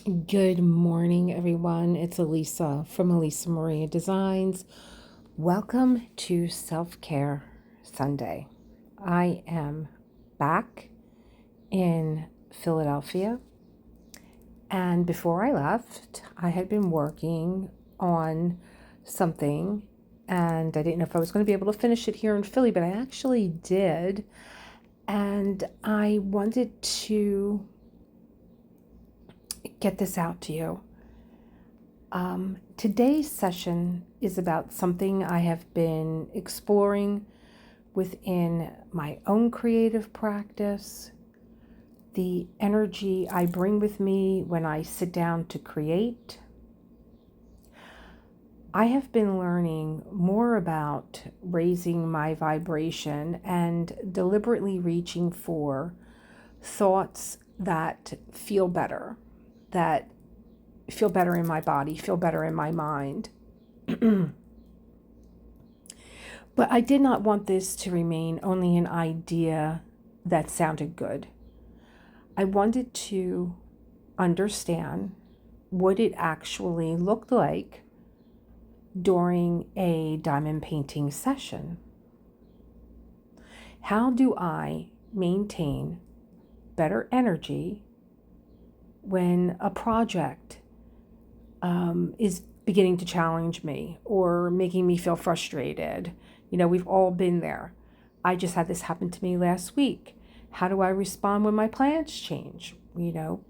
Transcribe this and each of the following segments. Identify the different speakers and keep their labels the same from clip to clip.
Speaker 1: Good morning, everyone. It's Elisa from Elisa Maria Designs. Welcome to Self Care Sunday. I am back in Philadelphia, and before I left, I had been working on something, and I didn't know if I was going to be able to finish it here in Philly, but I actually did, and I wanted to get this out to you. Today's session is about something I have been exploring within my own creative practice, the energy I bring with me when I sit down to create. I have been learning more about raising my vibration and deliberately reaching for thoughts that feel better, that feel better in my body, feel better in my mind. But I did not want this to remain only an idea that sounded good. I wanted to understand what it actually looked like during a diamond painting session. How do I maintain better energy when a project is beginning to challenge me or making me feel frustrated? We've all been there. I just had this happen to me last week. How do I respond when my plans change?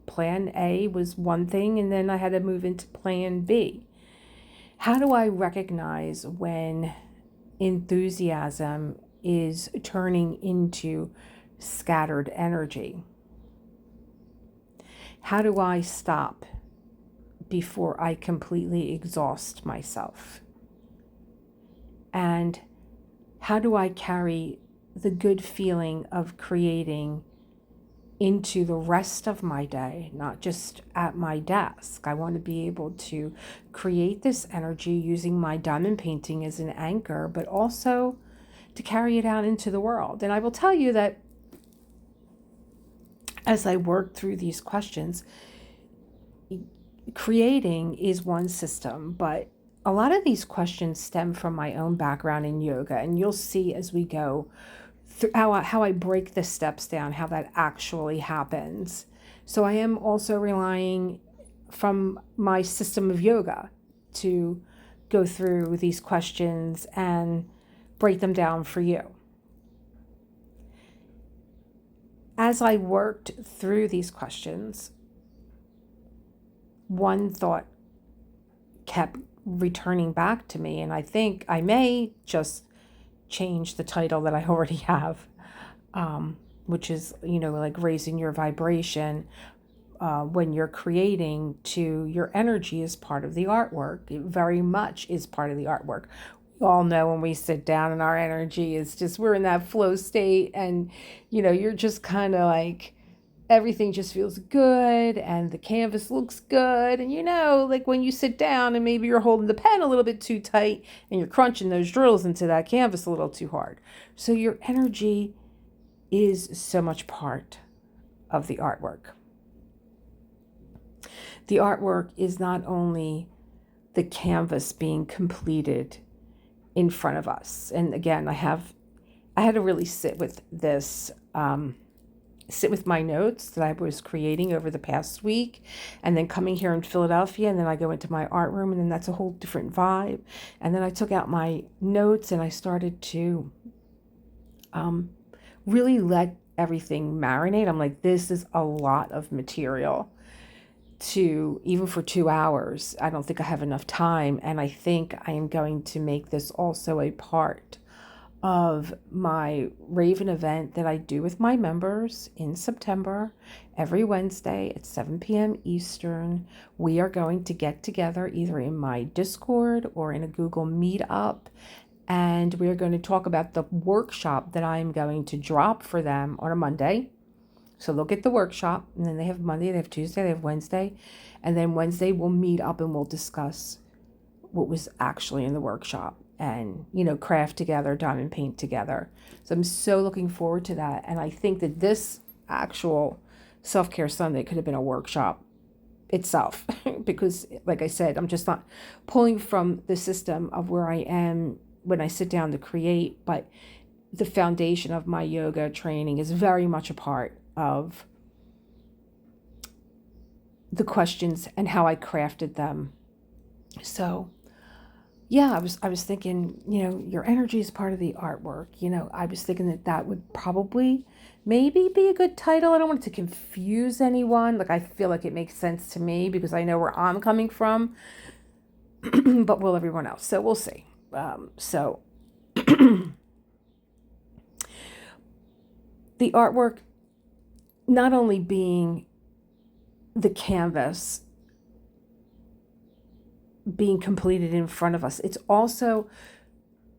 Speaker 1: Plan A was one thing, and then I had to move into plan B. How do I recognize when enthusiasm is turning into scattered energy? How do I stop before I completely exhaust myself? And how do I carry the good feeling of creating into the rest of my day, not just at my desk? I want to be able to create this energy using my diamond painting as an anchor, but also to carry it out into the world. And I will tell you that as I work through these questions, creating is one system, but a lot of these questions stem from my own background in yoga, and you'll see as we go through how I break the steps down, how that actually happens. So I am also relying from my system of yoga to go through these questions and break them down for you. As I worked through these questions, one thought kept returning back to me, and I think I may just change the title that I already have, which is, like raising your vibration when you're creating to your energy is part of the artwork. It very much is part of the artwork. We all know when we sit down and our energy is just, we're in that flow state, and, you're just kind of like, everything just feels good and the canvas looks good. And like when you sit down and maybe you're holding the pen a little bit too tight and you're crunching those drills into that canvas a little too hard. So your energy is so much part of the artwork. The artwork is not only the canvas being completed in front of us. And again, I had to really sit with this, sit with my notes that I was creating over the past week, and then coming here in Philadelphia, and then I go into my art room, and then that's a whole different vibe. And then I took out my notes and I started to really let everything marinate. I'm like, this is a lot of material to, even for 2 hours, I don't think I have enough time. And I think I am going to make this also a part of my Raven event that I do with my members in September. Every Wednesday at 7 p.m. Eastern, we are going to get together either in my Discord or in a Google Meetup, and we're going to talk about the workshop that I'm going to drop for them on a Monday. So they'll get the workshop, and then they have Monday, they have Tuesday, they have Wednesday, and then Wednesday we'll meet up and we'll discuss what was actually in the workshop and, craft together, diamond paint together. So I'm so looking forward to that. And I think that this actual Self-Care Sunday could have been a workshop itself because, like I said, I'm just not pulling from the system of where I am when I sit down to create, but the foundation of my yoga training is very much a part of the questions and how I crafted them. So yeah, I was thinking, your energy is part of the artwork. I was thinking that would probably maybe be a good title. I don't want it to confuse anyone. Like, I feel like it makes sense to me because I know where I'm coming from, but will everyone else? So we'll see. So the artwork, not only being the canvas being completed in front of us, it's also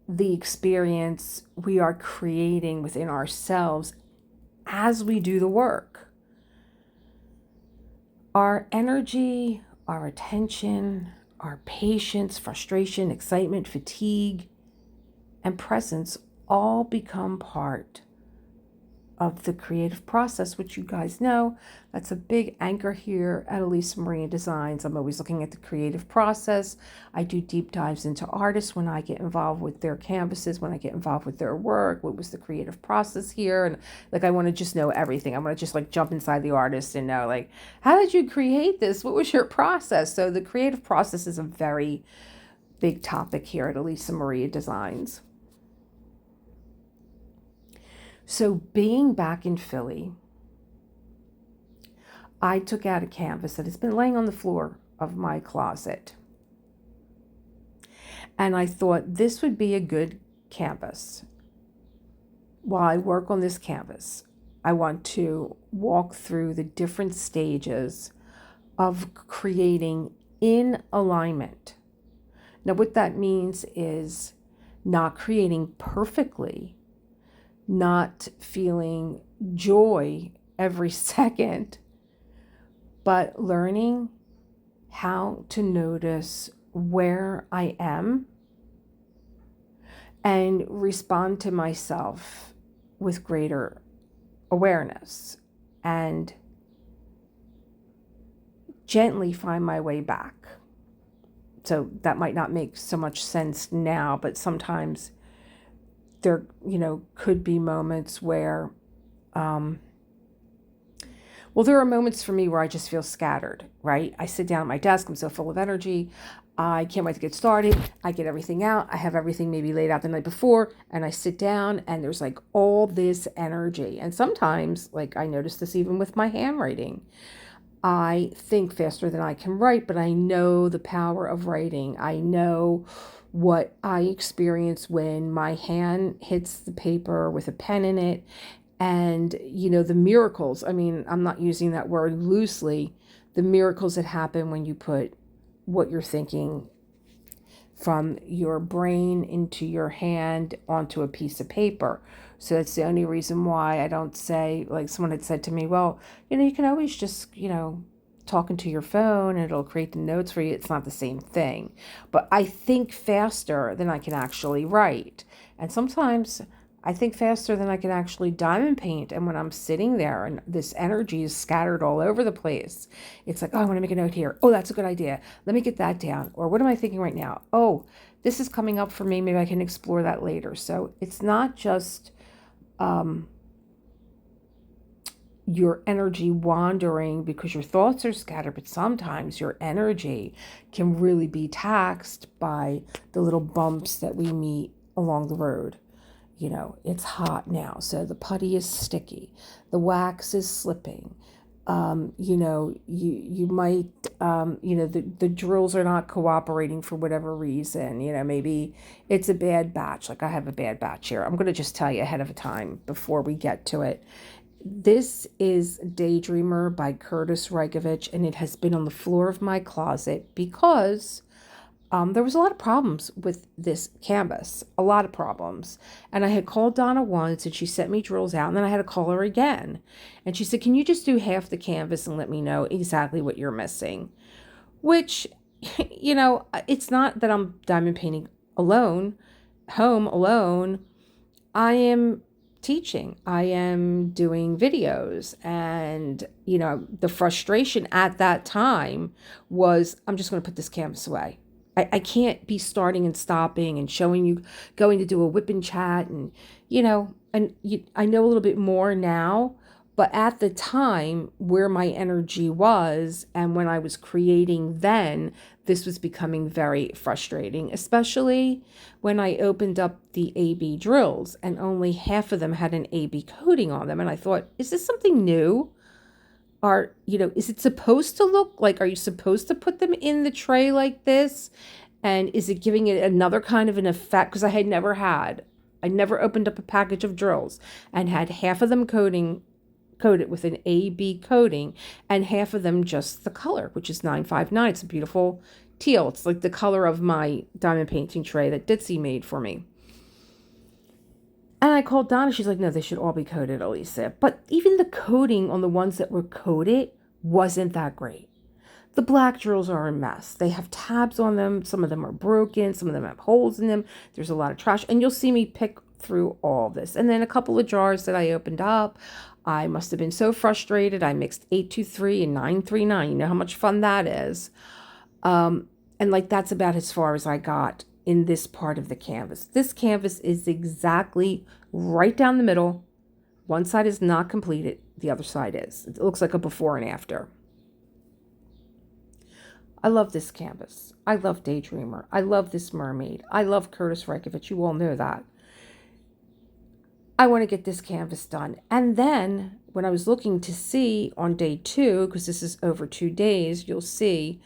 Speaker 1: the experience we are creating within ourselves as we do the work. Our energy, our attention, our patience, frustration, excitement, fatigue, and presence all become part of the creative process, which you guys know, that's a big anchor here at Elisa Designs. I'm always looking at the creative process. I do deep dives into artists when I get involved with their canvases, when I get involved with their work. What was the creative process here? And like, I want to just know everything. I want to just like jump inside the artist and know, like, how did you create this? What was your process? So the creative process is a very big topic here at Elisa Designs. So being back in Philly, I took out a canvas that has been laying on the floor of my closet. And I thought this would be a good canvas. While I work on this canvas, I want to walk through the different stages of creating in alignment. Now, what that means is not creating perfectly, not feeling joy every second, but learning how to notice where I am and respond to myself with greater awareness and gently find my way back. So that might not make so much sense now, but sometimes there, could be moments where, there are moments for me where I just feel scattered, right? I sit down at my desk, I'm so full of energy. I can't wait to get started. I get everything out. I have everything maybe laid out the night before, and I sit down and there's like all this energy. And sometimes, like, I notice this even with my handwriting. I think faster than I can write, but I know the power of writing. I know what I experience when my hand hits the paper with a pen in it, and the miracles. I mean, I'm not using that word loosely. The miracles that happen when you put what you're thinking from your brain into your hand onto a piece of paper. So that's the only reason why I don't say, like someone had said to me, well, you can always just, talk into your phone and it'll create the notes for you. It's not the same thing. But I think faster than I can actually write. And sometimes I think faster than I can actually diamond paint. And when I'm sitting there and this energy is scattered all over the place, it's like, oh, I want to make a note here. Oh, that's a good idea. Let me get that down. Or what am I thinking right now? Oh, this is coming up for me. Maybe I can explore that later. So it's not just your energy wandering because your thoughts are scattered, but sometimes your energy can really be taxed by the little bumps that we meet along the road. It's hot now, so the putty is sticky, the wax is slipping. You might, the drills are not cooperating for whatever reason. Maybe it's a bad batch. Like, I have a bad batch here. I'm going to just tell you ahead of time before we get to it. This is Daydreamer by Kurtis Rykovich, and it has been on the floor of my closet because there was a lot of problems with this canvas, a lot of problems. And I had called Donna once and she sent me drills out, and then I had to call her again. And she said, can you just do half the canvas and let me know exactly what you're missing? Which, it's not that I'm diamond painting alone, home alone. I am teaching. I am doing videos. And, the frustration at that time was, I'm just going to put this canvas away. I can't be starting and stopping and showing you, going to do a whip and chat. And, I know a little bit more now. But at the time where my energy was and when I was creating then, this was becoming very frustrating, especially when I opened up the AB drills and only half of them had an AB coating on them. And I thought, is this something new? Is it supposed to look like, are you supposed to put them in the tray like this? And is it giving it another kind of an effect? Because I never opened up a package of drills and had half of them coated with an AB coating and half of them just the color, which is 959. It's a beautiful teal. It's like the color of my diamond painting tray that Ditzy made for me. And I called Donna. She's like, no, they should all be coated, Elisa. But even the coating on the ones that were coated wasn't that great. The black drills are a mess. They have tabs on them. Some of them are broken. Some of them have holes in them. There's a lot of trash. And you'll see me pick through all this. And then a couple of jars that I opened up, I must have been so frustrated. I mixed 823 and 939. You know how much fun that is. And that's about as far as I got in this part of the canvas. This canvas is exactly right down the middle. One side is not completed. The other side is. It looks like a before and after. I love this canvas. I love Daydreamer. I love this mermaid. I love Kurtis Rykovich. You all know that. I want to get this canvas done. And then when I was looking to see on day 2, because this is over 2 days, you'll see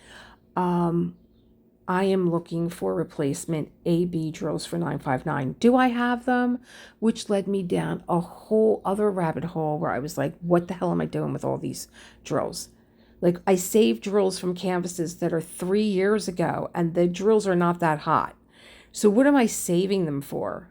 Speaker 1: I am looking for replacement AB drills for 959. Do I have them? Which led me down a whole other rabbit hole where I was like, what the hell am I doing with all these drills? Like, I saved drills from canvases that are 3 years ago, and the drills are not that hot. So what am I saving them for?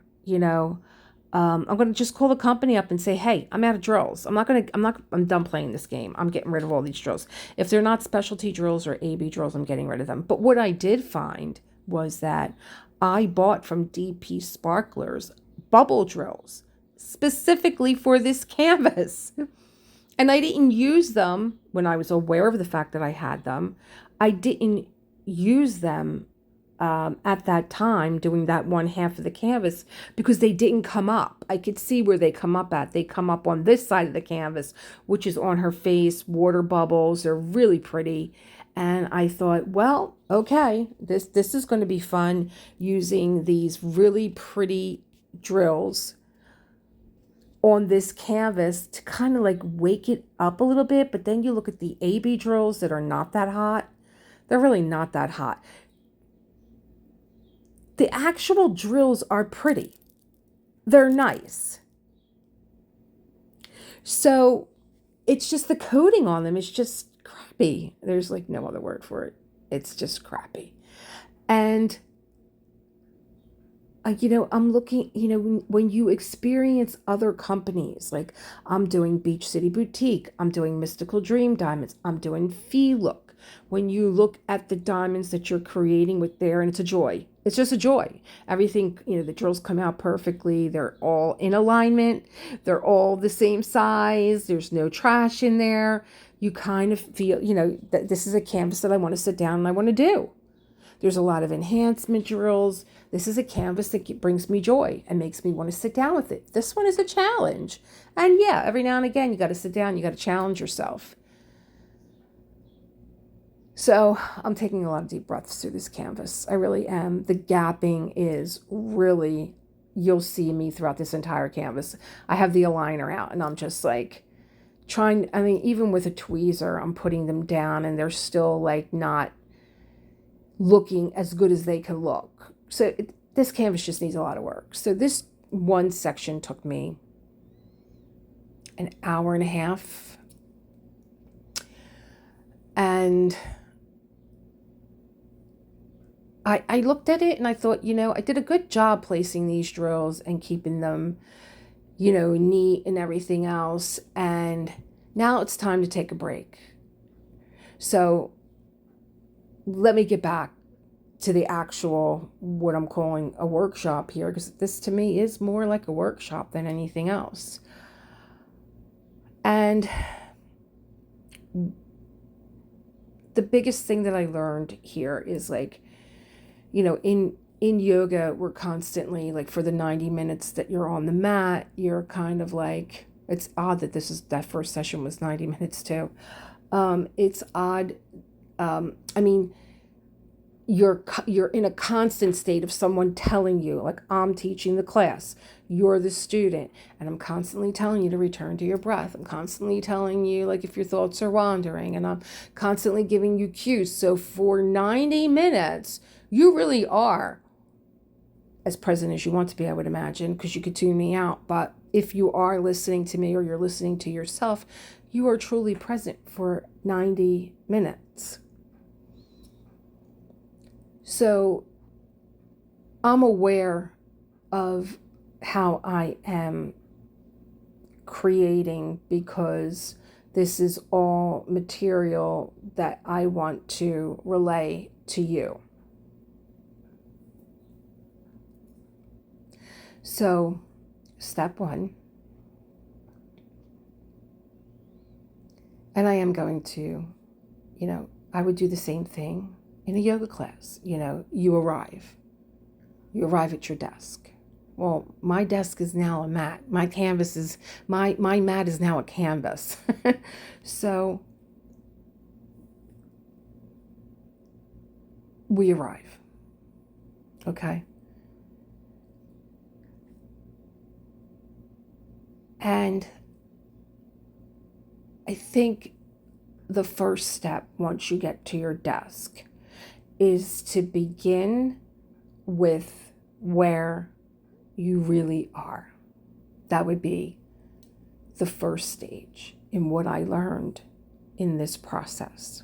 Speaker 1: I'm going to just call the company up and say, hey, I'm out of drills. I'm done playing this game. I'm getting rid of all these drills. If they're not specialty drills or AB drills, I'm getting rid of them. But what I did find was that I bought from DP Sparklers bubble drills specifically for this canvas. And I didn't use them when I was aware of the fact that I had them. I didn't use them at that time doing that one half of the canvas because they didn't come up. I could see where they come up at. They come up on this side of the canvas, which is on her face, water bubbles. They're really pretty. And I thought, well, okay, this is going to be fun using these really pretty drills on this canvas to kind of like wake it up a little bit. But then you look at the AB drills that are not that hot. They're really not that hot. The actual drills are pretty. They're nice. So it's just the coating on them is just crappy. There's like no other word for it. It's just crappy. And I'm looking, when you experience other companies, like I'm doing Beach City Boutique, I'm doing Mystical Dream Diamonds, I'm doing Fee Look. When you look at the diamonds that you're creating with there, and it's a joy. It's just a joy. Everything, the drills come out perfectly. They're all in alignment. They're all the same size. There's no trash in there. You kind of feel, that this is a canvas that I want to sit down and I want to do. There's a lot of enhancement drills. This is a canvas that brings me joy and makes me want to sit down with it. This one is a challenge. And yeah, every now and again, you got to sit down. You got to challenge yourself. So I'm taking a lot of deep breaths through this canvas. I really am. The gapping is really, you'll see me throughout this entire canvas. I have the aligner out and I'm just like even with a tweezer, I'm putting them down and they're still like not looking as good as they can look. So this canvas just needs a lot of work. So this one section took me an hour and a half. And I looked at it and I thought, I did a good job placing these drills and keeping them, neat and everything else. And now it's time to take a break. So let me get back to the actual, what I'm calling a workshop here, because this to me is more like a workshop than anything else. And the biggest thing that I learned here is like, in yoga, we're constantly like, for the 90 minutes that you're on the mat, you're kind of like, it's odd that that first session was 90 minutes too. It's odd. I mean, you're in a constant state of someone telling you, like, I'm teaching the class, you're the student, and I'm constantly telling you to return to your breath. I'm constantly telling you, like, if your thoughts are wandering, and I'm constantly giving you cues. So for 90 minutes, you really are as present as you want to be, I would imagine, because you could tune me out. But if you are listening to me or you're listening to yourself, you are truly present for 90 minutes. So I'm aware of how I am creating, because this is all material that I want to relay to you. So, step one, and I am going to, I would do the same thing in a yoga class. You arrive at your desk. Well, my desk is now a mat. My canvas is, my mat is now a canvas. So we arrive. Okay. And I think the first step, once you get to your desk, is to begin with where you really are. That would be the first stage in what I learned in this process.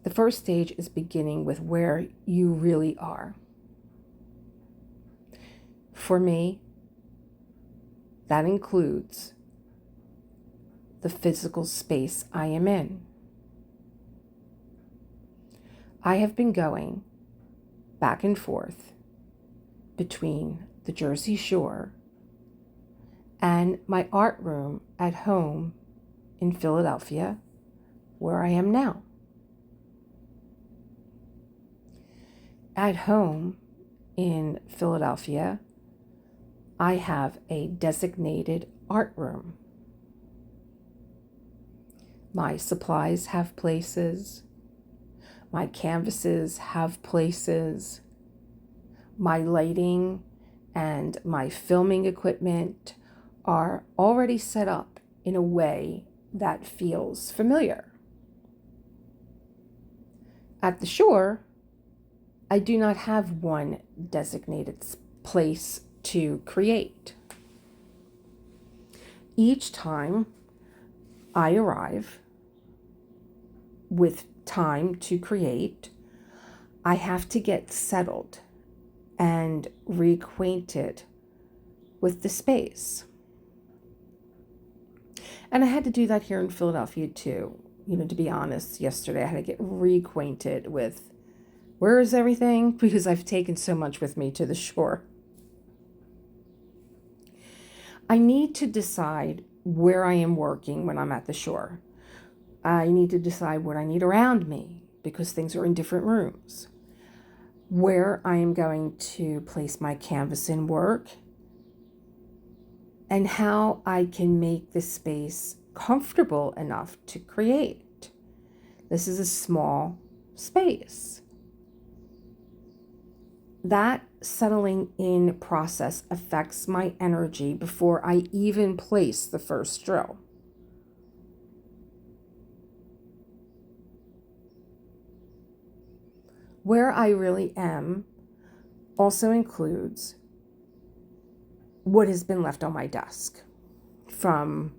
Speaker 1: The first stage is beginning with where you really are. For me, that includes the physical space I am in. I have been going back and forth between the Jersey Shore and my art room at home in Philadelphia, where I am now. At home in Philadelphia, I have a designated art room. My supplies have places. My canvases have places. My lighting and my filming equipment are already set up in a way that feels familiar. At the shore, I do not have one designated place to create. Each time I arrive with time to create, I have to get settled and reacquainted with the space. And I had to do that here in Philadelphia too. To be honest, yesterday I had to get reacquainted with where is everything, because I've taken so much with me to the shore. I need to decide where I am working when I'm at the shore. I need to decide what I need around me, because things are in different rooms. Where I am going to place my canvas in work, and how I can make the space comfortable enough to create. This is a small space. That settling in process affects my energy before I even place the first drill. Where I really am also includes what has been left on my desk from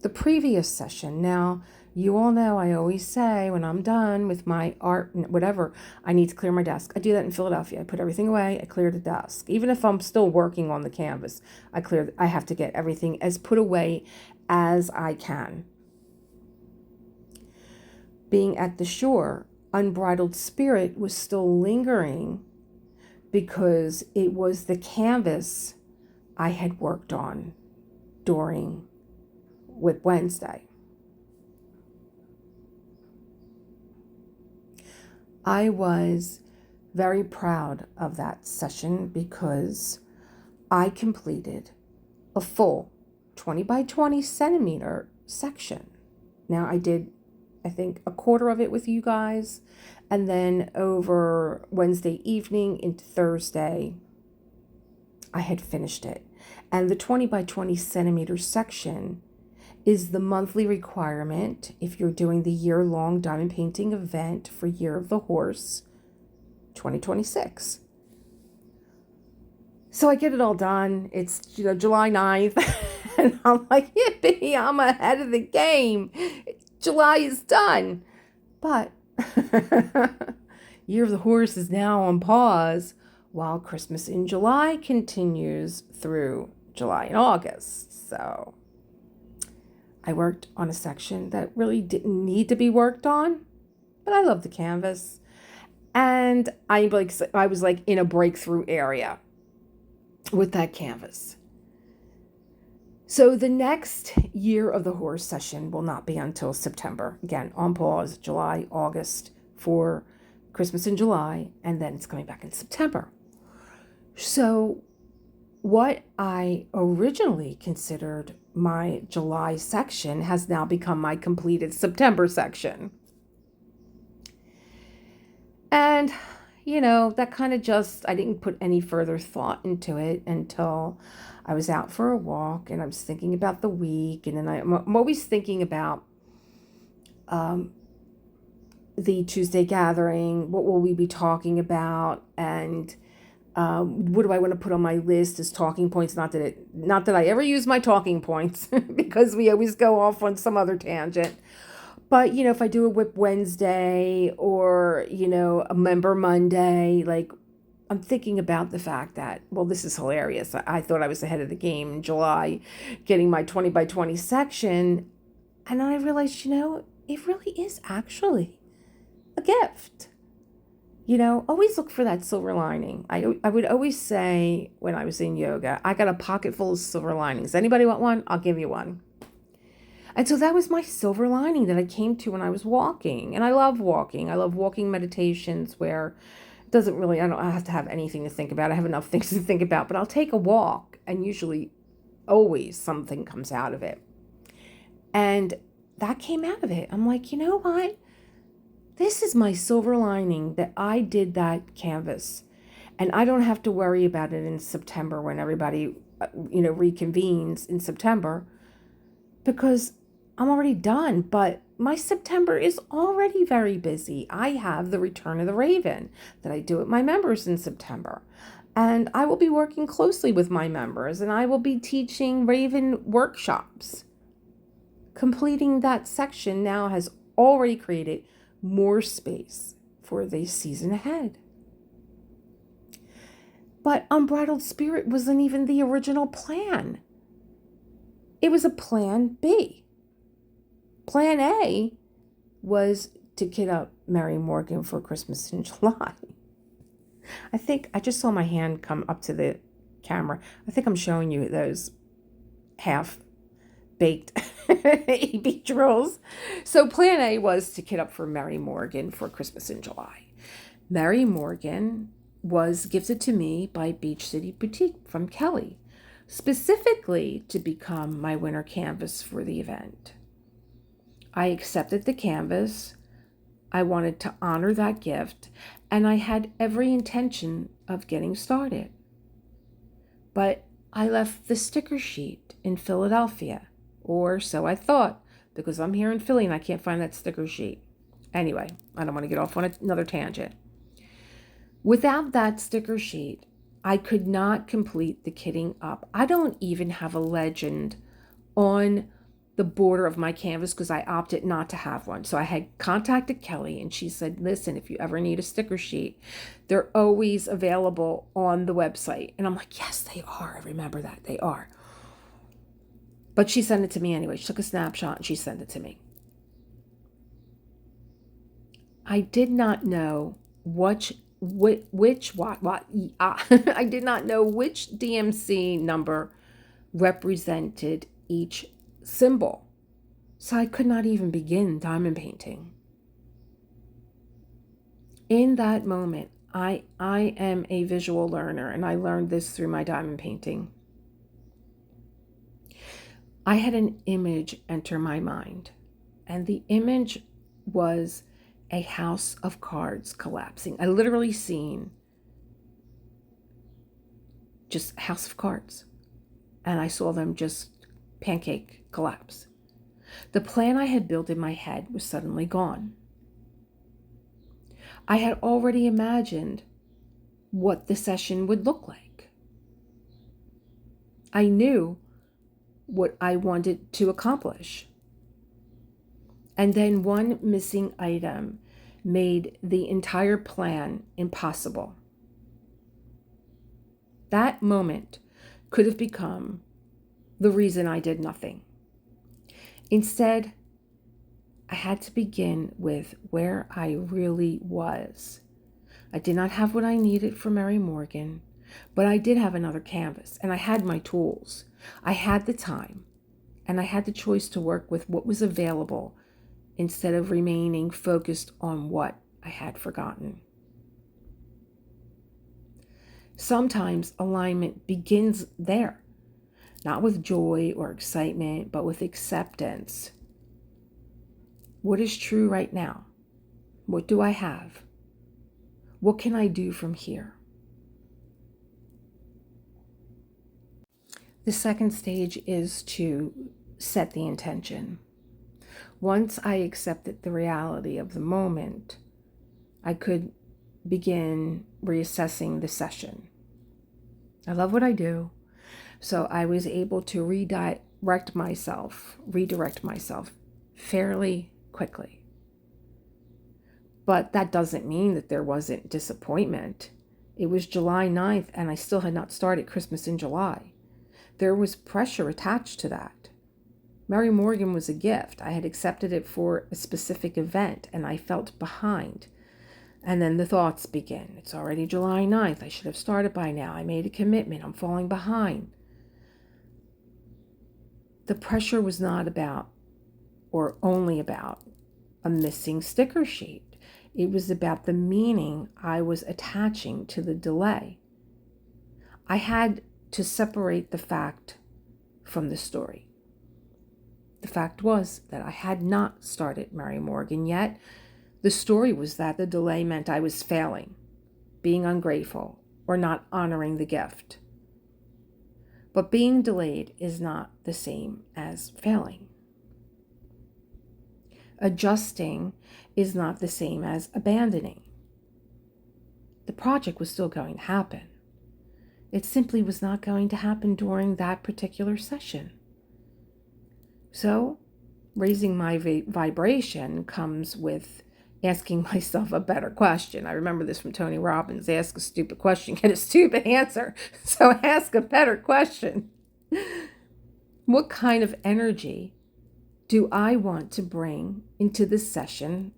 Speaker 1: the previous session. Now, you all know I always say when I'm done with my art and whatever, I need to clear my desk. I do that in Philadelphia. I put everything away, I clear the desk. Even if I'm still working on the canvas, I have to get everything as put away as I can. being at the shore, Unbridled Spirit was still lingering because it was the canvas I had worked on during Whip Wednesday. I was very proud of that session because I completed a full 20 by 20 centimeter section. Now I did, I think, a quarter of it with you guys, and then over Wednesday evening into Thursday, I had finished it. And the 20 by 20 centimeter section is the monthly requirement if you're doing the year-long diamond painting event for Year of the Horse 2026. So I get it all done. It's, July 9th, and I'm like, yippee, I'm ahead of the game. July is done. But Year of the Horse is now on pause while Christmas in July continues through July and August. So I worked on a section that really didn't need to be worked on, but I love the canvas. And I was like in a breakthrough area with that canvas. So the next Year of the Horse session will not be until September. Again, on pause, July, August for Christmas in July, and then it's coming back in September. So what I originally considered my July section has now become my completed September section. And, that kind of I didn't put any further thought into it until I was out for a walk and I was thinking about the week. And then I'm always thinking about the Tuesday gathering. What will we be talking about? And what do I want to put on my list as talking points? Not that I ever use my talking points because we always go off on some other tangent. But, if I do a Whip Wednesday or, a Member Monday, like I'm thinking about the fact that, well, this is hilarious. I thought I was ahead of the game in July getting my 20 by 20 section. And then I realized, it really is actually a gift. Always look for that silver lining. I would always say when I was in yoga, I got a pocket full of silver linings. Anybody want one? I'll give you one. And so that was my silver lining that I came to when I was walking. And I love walking. I love walking meditations where it doesn't really, I don't have to have anything to think about. I have enough things to think about, but I'll take a walk and usually always something comes out of it. And that came out of it. I'm like, you know what? This is my silver lining that I did that canvas. And I don't have to worry about it in September when everybody, reconvenes in September because I'm already done. But my September is already very busy. I have the Return of the Raven that I do with my members in September. And I will be working closely with my members and I will be teaching Raven workshops. Completing that section now has already created more space for the season ahead. But Unbridled Spirit wasn't even the original plan. It was a plan B. Plan A was to kit up Mary Morgan for Christmas in July. I think I just saw my hand come up to the camera. I think I'm showing you those half-baked AB drills. So plan A was to kit up for Mary Morgan for Christmas in July. Mary Morgan was gifted to me by Beach City Boutique from Kelly, specifically to become my winter canvas for the event. I accepted the canvas. I wanted to honor that gift, and I had every intention of getting started. But I left the sticker sheet in Philadelphia, or so I thought, because I'm here in Philly and I can't find that sticker sheet. Anyway, I don't want to get off on another tangent. Without that sticker sheet, I could not complete the kitting up. I don't even have a legend on the border of my canvas because I opted not to have one. So I had contacted Kelly and she said, listen, if you ever need a sticker sheet, they're always available on the website. And I'm like, yes, they are. I remember that. They are. But she sent it to me anyway. She took a snapshot and she sent it to me. I did not know I did not know which DMC number represented each symbol. So I could not even begin diamond painting. In that moment, I am a visual learner, and I learned this through my diamond painting. I had an image enter my mind, and the image was a house of cards collapsing. I literally seen just a house of cards, and I saw them just pancake collapse. The plan I had built in my head was suddenly gone. I had already imagined what the session would look like. I knew what I wanted to accomplish. And then one missing item made the entire plan impossible. That moment could have become the reason I did nothing. Instead, I had to begin with where I really was. I did not have what I needed for Mary Morgan, but I did have another canvas, and I had my tools. I had the time, and I had the choice to work with what was available instead of remaining focused on what I had forgotten. Sometimes alignment begins there, not with joy or excitement, but with acceptance. What is true right now? What do I have? What can I do from here? The second stage is to set the intention. Once I accepted the reality of the moment, I could begin reassessing the session. I love what I do, so I was able to redirect myself fairly quickly. But that doesn't mean that there wasn't disappointment. It was July 9th, and I still had not started Christmas in July. There was pressure attached to that. Mary Morgan was a gift. I had accepted it for a specific event, and I felt behind. And then the thoughts begin. It's already July 9th. I should have started by now. I made a commitment. I'm falling behind. The pressure was not about, or only about, a missing sticker sheet. It was about the meaning I was attaching to the delay. I had to separate the fact from the story. The fact was that I had not started Mary Morgan yet. The story was that the delay meant I was failing, being ungrateful, or not honoring the gift. But being delayed is not the same as failing. Adjusting is not the same as abandoning. The project was still going to happen. It simply was not going to happen during that particular session. So, raising my vibration comes with asking myself a better question. I remember this from Tony Robbins: ask a stupid question, get a stupid answer. So ask a better question. What kind of energy do I want to bring into this session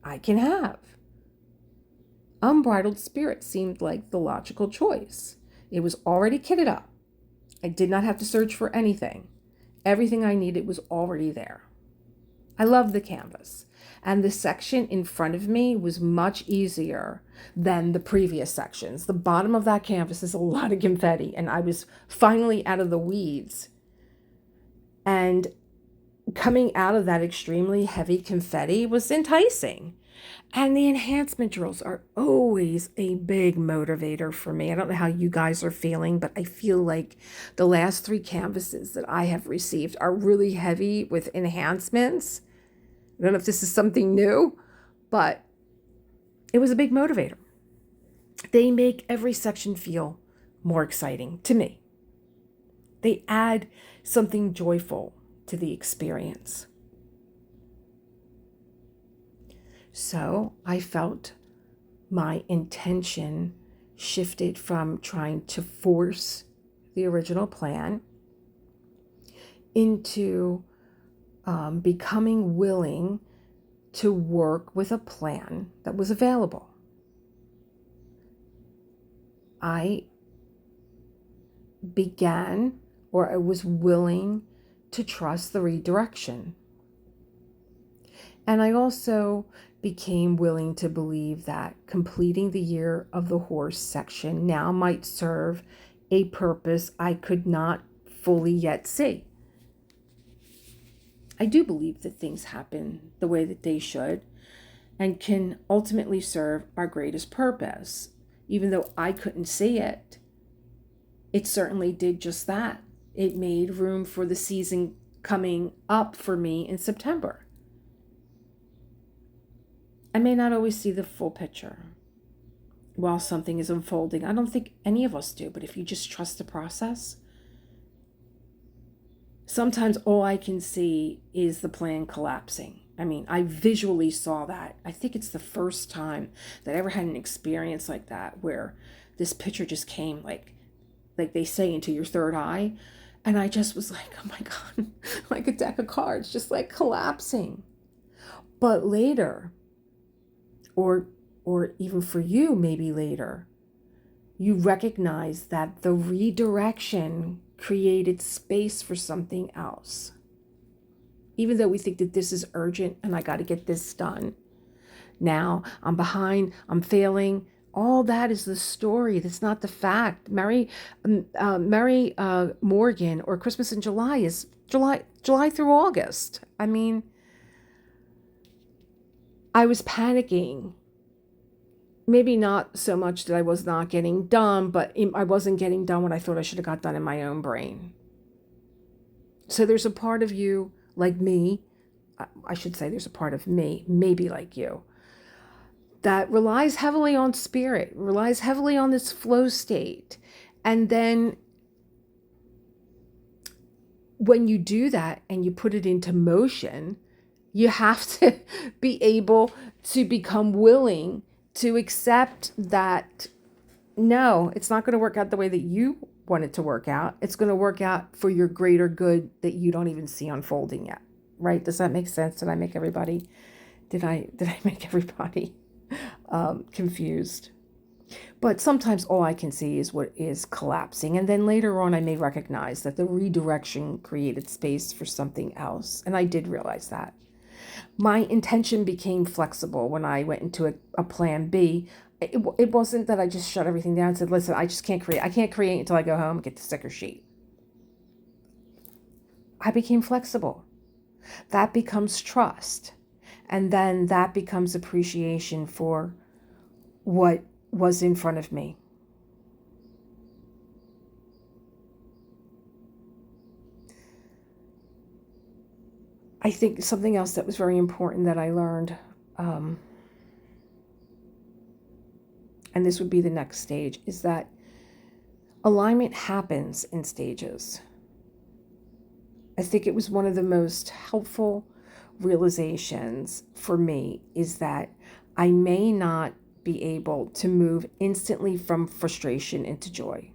Speaker 1: I can have? Unbridled spirit seemed like the logical choice. It was already kitted up. I did not have to search for anything. Everything I needed was already there. I loved the canvas, and the section in front of me was much easier than the previous sections. The bottom of that canvas is a lot of confetti, and I was finally out of the weeds. And coming out of that extremely heavy confetti was enticing. And the enhancement drills are always a big motivator for me. I don't know how you guys are feeling, but I feel like the last 3 canvases that I have received are really heavy with enhancements. I don't know if this is something new, but it was a big motivator. They make every section feel more exciting to me. They add something joyful to the experience. So I felt my intention shifted from trying to force the original plan into becoming willing to work with a plan that was available. I began, or I was willing to trust the redirection. And I also became willing to believe that completing the Year of the Horse section now might serve a purpose I could not fully yet see. I do believe that things happen the way that they should and can ultimately serve our greatest purpose. Even though I couldn't see it, it certainly did just that. It made room for the season coming up for me in September. I may not always see the full picture while something is unfolding. I don't think any of us do, but if you just trust the process, sometimes all I can see is the plan collapsing. I mean, I visually saw that. I think it's the first time that I ever had an experience like that, where this picture just came like they say, into your third eye. And I just was like, oh my God, like a deck of cards, just like collapsing. But later, or even for you, maybe later, you recognize that the redirection created space for something else. Even though we think that this is urgent and I got to get this done. Now I'm behind, I'm failing. All that is the story. That's not the fact. Mary Morgan, or Christmas in July, is July through August. I mean, I was panicking. Maybe not so much that I was not getting done, but I wasn't getting done what I thought I should have got done in my own brain. So there's a part of you, like me, I should say there's a part of me, maybe like you, that relies heavily on spirit, relies heavily on this flow state. And then when you do that and you put it into motion, you have to be able to become willing to accept that, no, it's not going to work out the way that you want it to work out. It's going to work out for your greater good that you don't even see unfolding yet. Right? Does that make sense? Did I make everybody confused? But sometimes all I can see is what is collapsing. And then later on, I may recognize that the redirection created space for something else. And I did realize that. My intention became flexible when I went into a plan B. It wasn't that I just shut everything down and said, listen, I just can't create. I can't create until I go home and get the sticker sheet. I became flexible. That becomes trust. And then that becomes appreciation for what was in front of me. I think something else that was very important that I learned, and this would be the next stage, is that alignment happens in stages. I think it was one of the most helpful realizations for me, is that I may not be able to move instantly from frustration into joy.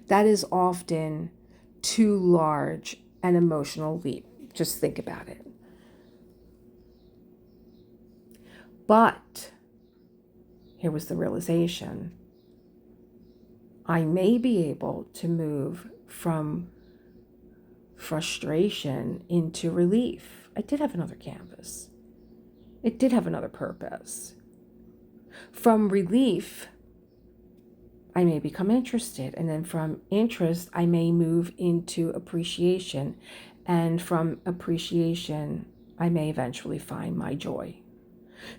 Speaker 1: That is often too large an emotional leap. Just think about it. But here was the realization. I may be able to move from frustration into relief. I did have another canvas. It did have another purpose. From relief, I may become interested. And then from interest, I may move into appreciation. And from appreciation, I may eventually find my joy.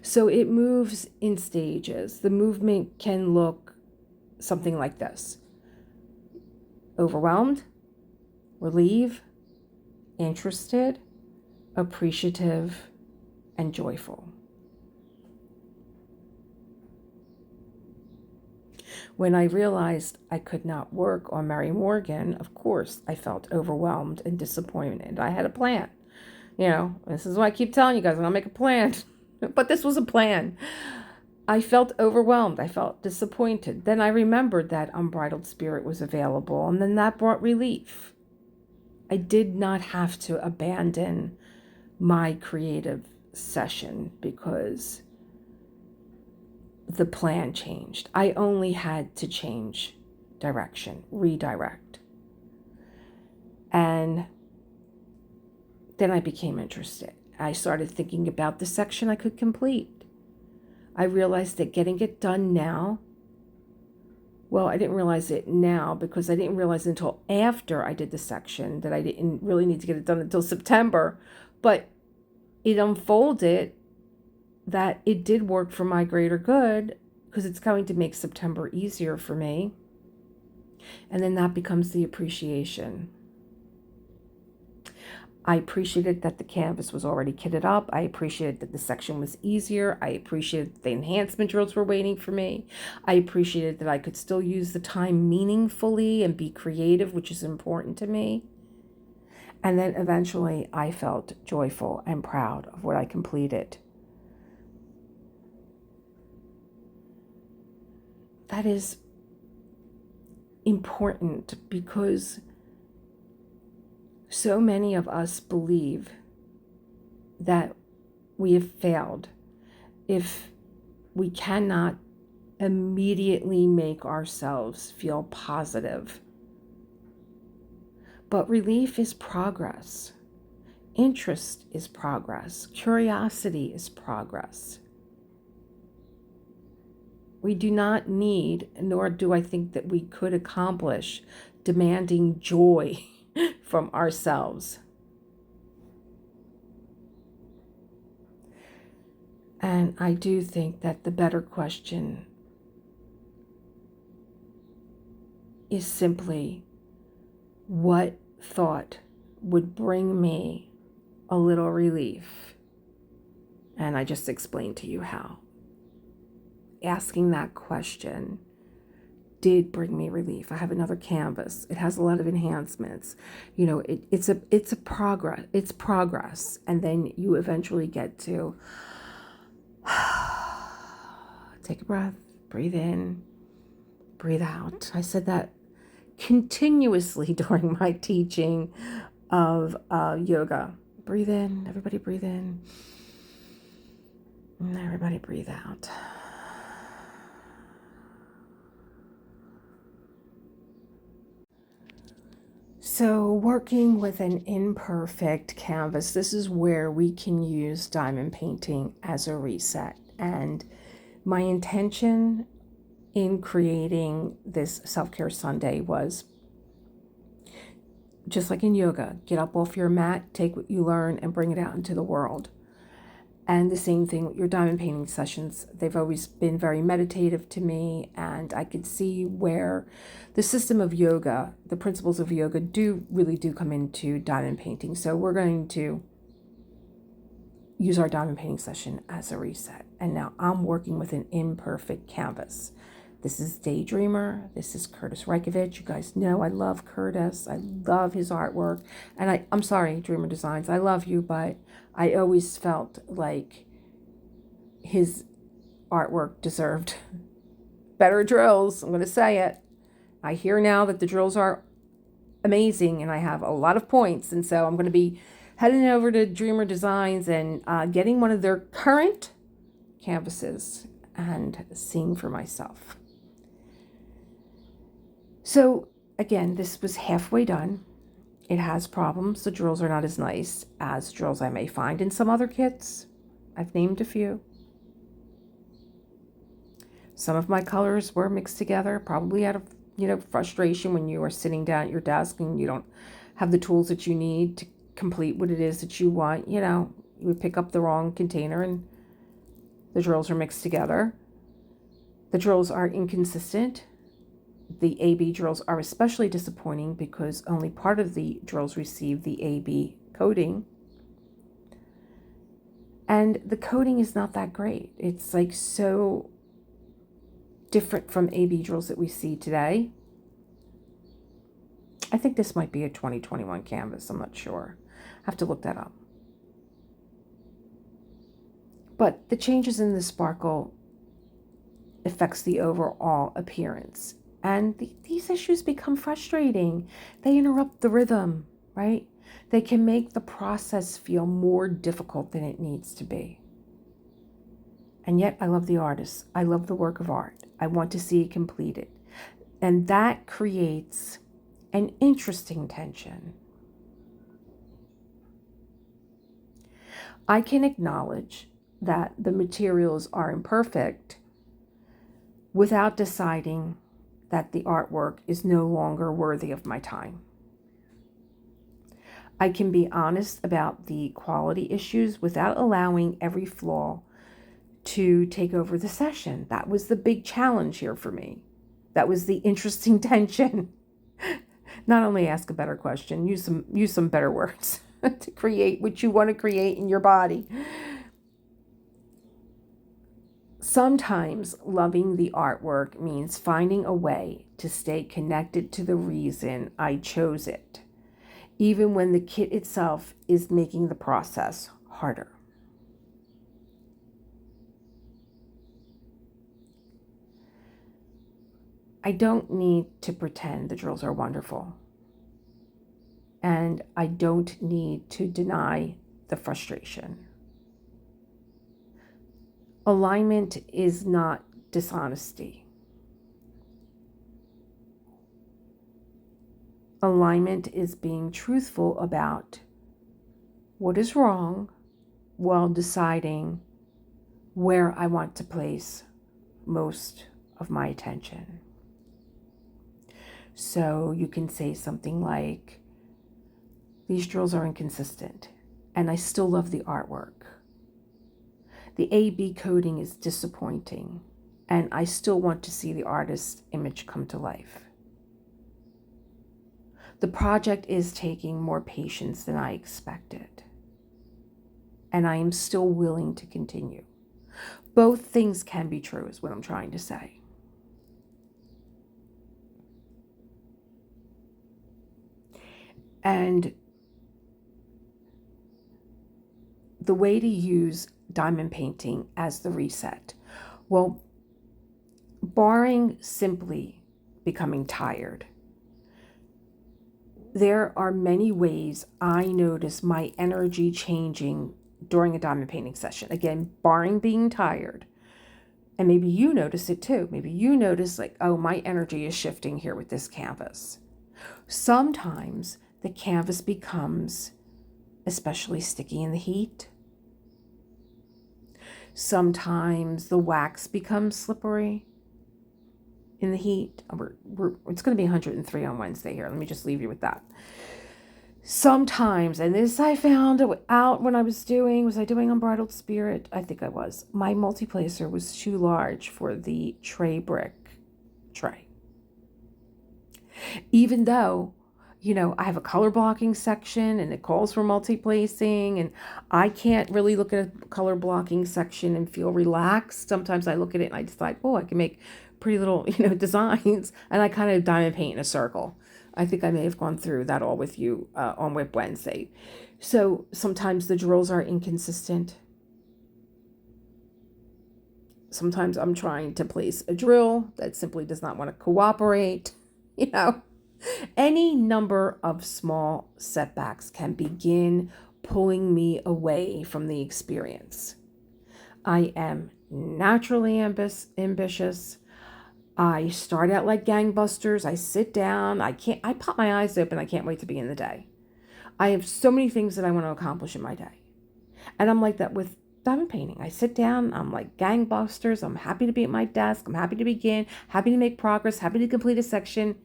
Speaker 1: So it moves in stages. The movement can look something like this: overwhelmed, relieved, interested, appreciative, and joyful. When I realized I could not work on Mary Morgan, of course, I felt overwhelmed and disappointed. I had a plan. This is why I keep telling you guys, I'll make a plan. But this was a plan. I felt overwhelmed. I felt disappointed. Then I remembered that Unbridled Spirit was available, and then that brought relief. I did not have to abandon my creative session because the plan changed. I only had to change direction, redirect. And then I became interested. I started thinking about the section I could complete. I realized that getting it done now, well, I didn't realize it now because I didn't realize until after I did the section that I didn't really need to get it done until September. But it unfolded that it did work for my greater good because it's going to make September easier for me. And then that becomes the appreciation. I appreciated that the canvas was already kitted up. I appreciated that the section was easier. I appreciated that the enhancement drills were waiting for me. I appreciated that I could still use the time meaningfully and be creative, which is important to me. And then eventually I felt joyful and proud of what I completed. That is important because so many of us believe that we have failed if we cannot immediately make ourselves feel positive. But relief is progress. Interest is progress. Curiosity is progress. We do not need, nor do I think that we could accomplish, demanding joy from ourselves. And I do think that the better question is simply, what thought would bring me a little relief? And I just explained to you how. Asking that question did bring me relief. I have another canvas. It has a lot of enhancements. You know, it's a progress. It's progress. And then you eventually get to take a breath, breathe in, breathe out. I said that continuously during my teaching of yoga. Breathe in, everybody breathe in. And everybody breathe out. So working with an imperfect canvas, this is where we can use diamond painting as a reset. And my intention in creating this Self-Care Sunday was, just like in yoga, get up off your mat, take what you learn and bring it out into the world. And the same thing with your diamond painting sessions. They've always been very meditative to me, and I could see where the system of yoga, the principles of yoga really do come into diamond painting. So we're going to use our diamond painting session as a reset. And now I'm working with an imperfect canvas. This is Daydreamer. This is Kurtis Rykovich. You guys know I love Kurtis. I love his artwork. And I'm sorry, Dreamer Designs. I love you, but I always felt like his artwork deserved better drills. I'm going to say it. I hear now that the drills are amazing and I have a lot of points. And so I'm going to be heading over to Dreamer Designs and getting one of their current canvases and seeing for myself. So again, this was halfway done. It has problems. The drills are not as nice as drills I may find in some other kits. I've named a few. Some of my colors were mixed together, probably out of, frustration when you are sitting down at your desk and you don't have the tools that you need to complete what it is that you want. You would pick up the wrong container and the drills are mixed together. The drills are inconsistent. The AB drills are especially disappointing because only part of the drills receive the AB coating. And the coating is not that great. It's like so different from AB drills that we see today. I think this might be a 2021 canvas. I'm not sure. I have to look that up. But the changes in the sparkle affects the overall appearance. And these issues become frustrating. They interrupt the rhythm. right? They can make the process feel more difficult than it needs to be. And yet I love the artist. I love the work of art. I want to see it completed. And that creates an interesting tension. I can acknowledge that the materials are imperfect without deciding that the artwork is no longer worthy of my time. I can be honest about the quality issues without allowing every flaw to take over the session. That was the big challenge here for me. That was the interesting tension. Not only ask a better question, use some better words to create what you want to create in your body. Sometimes loving the artwork means finding a way to stay connected to the reason I chose it, even when the kit itself is making the process harder. I don't need to pretend the drills are wonderful. And I don't need to deny the frustration. Alignment is not dishonesty. Alignment is being truthful about what is wrong while deciding where I want to place most of my attention. So you can say something like, these drills are inconsistent, and I still love the artwork. The A-B coding is disappointing, and I still want to see the artist's image come to life. The project is taking more patience than I expected, and I am still willing to continue. Both things can be true, is what I'm trying to say. And the way to use diamond painting as the reset. Well, barring simply becoming tired, there are many ways I notice my energy changing during a diamond painting session. Again, barring being tired. And maybe you notice it too. Maybe you notice like, oh, my energy is shifting here with this canvas. Sometimes the canvas becomes especially sticky in the heat. Sometimes the wax becomes slippery in the heat. It's going to be 103 on Wednesday here. Let me just leave you with that. Sometimes, and this I found out when I was doing Unbridled Spirit? I think I was. My multiplacer was too large for the tray brick tray. Even though, I have a color blocking section and it calls for multi-placing, and I can't really look at a color blocking section and feel relaxed. Sometimes I look at it and I decide, I can make pretty little, designs, and I kind of diamond paint in a circle. I think I may have gone through that all with you on Whip Wednesday. So sometimes the drills are inconsistent. Sometimes I'm trying to place a drill that simply does not want to cooperate, Any number of small setbacks can begin pulling me away from the experience. I am naturally ambitious. I start out like gangbusters. I sit down. I pop my eyes open. I can't wait to begin the day. I have so many things that I want to accomplish in my day. And I'm like that with diamond painting. I sit down. I'm like gangbusters. I'm happy to be at my desk. I'm happy to begin, happy to make progress, happy to complete a section.